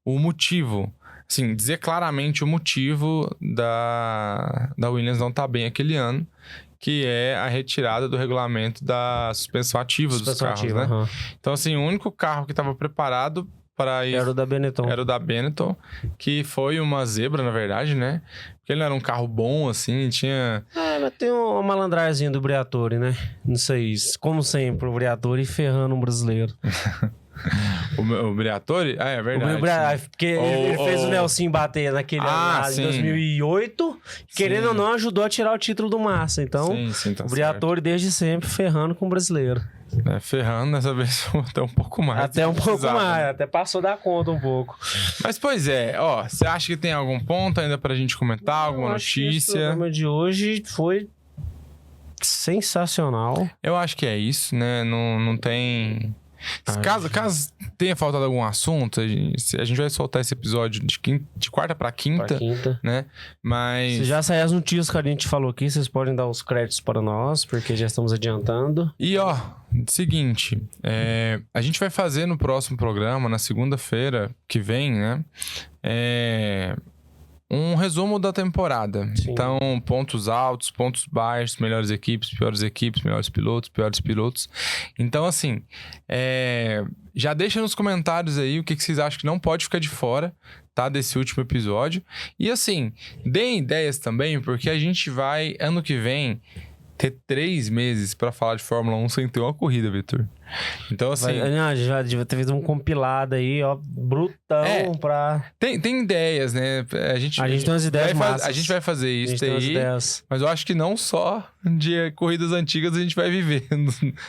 o motivo. Assim, dizer claramente o motivo da Williams não estar bem aquele ano, que é a retirada do regulamento da suspensão ativa dos carros, né? aham. Então, assim, o único carro que estava preparado para ir Era o da Benetton. era o da Benetton, que foi uma zebra, na verdade, né? Porque ele não era um carro bom, assim, tinha... Mas tem uma malandragem do Briatore, né? Não sei, como sempre, o Briatore ferrando um brasileiro. O Briatore? Ah, é verdade. Porque Ou- ele fez ou- o Nelson bater naquele ano lá sim. em 2008, querendo Sim. ou não, ajudou a tirar o título do Massa. Então, Sim, tá o Briatore desde sempre ferrando com o brasileiro. certo. É, ferrando dessa vez até um pouco mais. Até um pouco Precisava, mais, né? até passou da conta um pouco. Mas, pois é, ó, você acha que tem algum ponto ainda pra gente comentar? Alguma Eu acho que esse notícia? programa de hoje foi sensacional. Eu acho que é isso, né? Não tem... Caso tenha faltado algum assunto, a gente vai soltar esse episódio de quarta pra quinta, Pra quinta. né? Mas... Se já sair as notícias que a gente falou aqui, vocês podem dar os créditos para nós, porque já estamos adiantando. E ó, seguinte, a gente vai fazer no próximo programa, na segunda-feira que vem, né? Um resumo da temporada. Sim. Então, pontos altos, pontos baixos, melhores equipes, melhores pilotos, piores pilotos. Então, assim, já deixa nos comentários aí o que vocês acham que não pode ficar de fora, tá? Desse último episódio. E assim, deem ideias também, porque a gente vai, ano que vem, ter 3 meses pra falar de Fórmula 1 sem ter uma corrida, Vitor. Então, assim... Já devia ter feito um compilado aí, ó, brutão pra... Tem ideias, né? A gente tem umas ideias massas. A gente vai fazer A isso gente tem umas aí, ideias. mas eu acho que não só de corridas antigas a gente vai viver.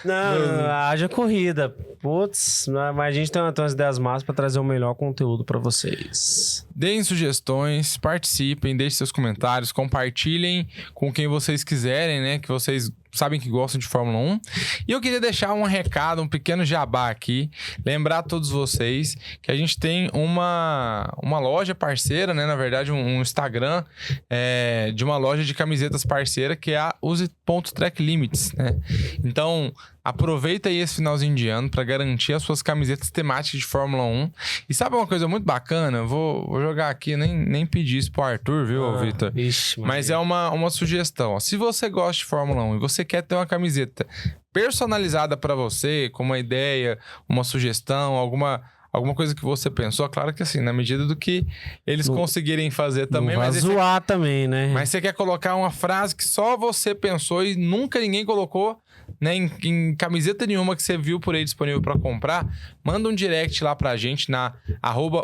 Não, haja corrida. Putz, mas a gente tem umas ideias massas pra trazer o melhor conteúdo pra vocês. Deem sugestões, participem, deixem seus comentários, compartilhem com quem vocês quiserem, né? Que vocês sabem que gostam de Fórmula 1. E eu queria deixar um recado, um pequeno jabá aqui. Lembrar a todos vocês que a gente tem uma loja parceira, né? Na verdade, um Instagram de uma loja de camisetas parceira, que é a Use.tracklimits, né? Então, aproveita aí esse finalzinho de ano para garantir as suas camisetas temáticas de Fórmula 1. E sabe uma coisa muito bacana? Vou jogar aqui, nem pedi isso pro Arthur, viu, Vitor? Ixi, Mas é uma sugestão. Ó. Se você gosta de Fórmula 1 e você quer ter uma camiseta personalizada para você, com uma ideia, uma sugestão, alguma coisa que você pensou, claro que assim, na medida do que eles conseguirem fazer também. Não vai Mas zoar também, né? mas você quer colocar uma frase que só você pensou e nunca ninguém colocou, né, em camiseta nenhuma que você viu por aí disponível para comprar, manda um direct lá pra gente na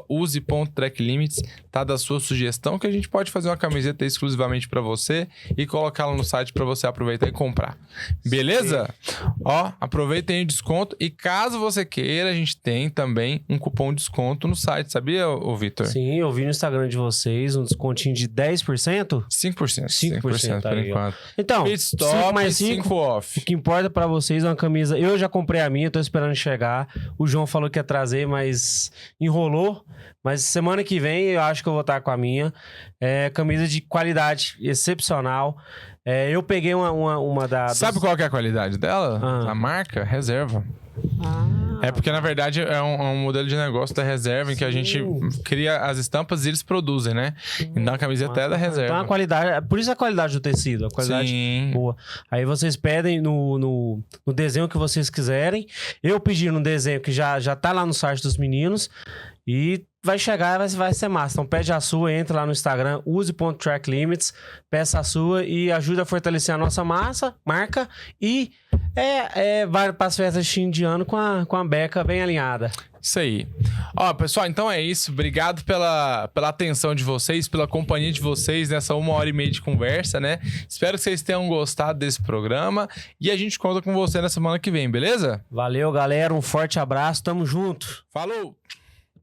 @use.tracklimits, tá, da sua sugestão, que a gente pode fazer uma camiseta exclusivamente para você e colocá-la no site para você aproveitar e comprar. Beleza? Ó, aproveitem o desconto e caso você queira, a gente tem também um cupom de desconto no site, sabia, ô Vitor? Sim, eu vi no Instagram de vocês um descontinho de 10%. 5%. 5% por aí, ó. enquanto. Então, Pit 5 stop mais e 5. 5 off. O que importa pra vocês é uma camisa. Eu já comprei a minha, tô esperando chegar. O João falou que ia trazer, mas enrolou. Mas semana que vem eu acho que eu vou estar com a minha. É camisa de qualidade excepcional. Eu peguei uma da... Sabe qual que é a qualidade dela? Ah. A marca? Reserva. É porque, na verdade, é um modelo de negócio da Reserva em que a gente cria as estampas e eles produzem, né? Então a camiseta é da Reserva. Então a qualidade... Por isso a qualidade do tecido. A qualidade Sim. boa. Aí vocês pedem no desenho que vocês quiserem. Eu pedi no desenho que já tá lá no site dos meninos. E vai chegar, vai ser massa. Então pede a sua, entra lá no Instagram, use.tracklimits, peça a sua e ajuda a fortalecer a nossa marca. E vai para as festas de fim de ano com a beca bem alinhada. Isso aí. Ó, pessoal, então é isso. Obrigado pela atenção de vocês, pela companhia de vocês nessa 1h30 de conversa, né? Espero que vocês tenham gostado desse programa e a gente conta com você na semana que vem, beleza? Valeu, galera. Um forte abraço. Tamo junto. Falou!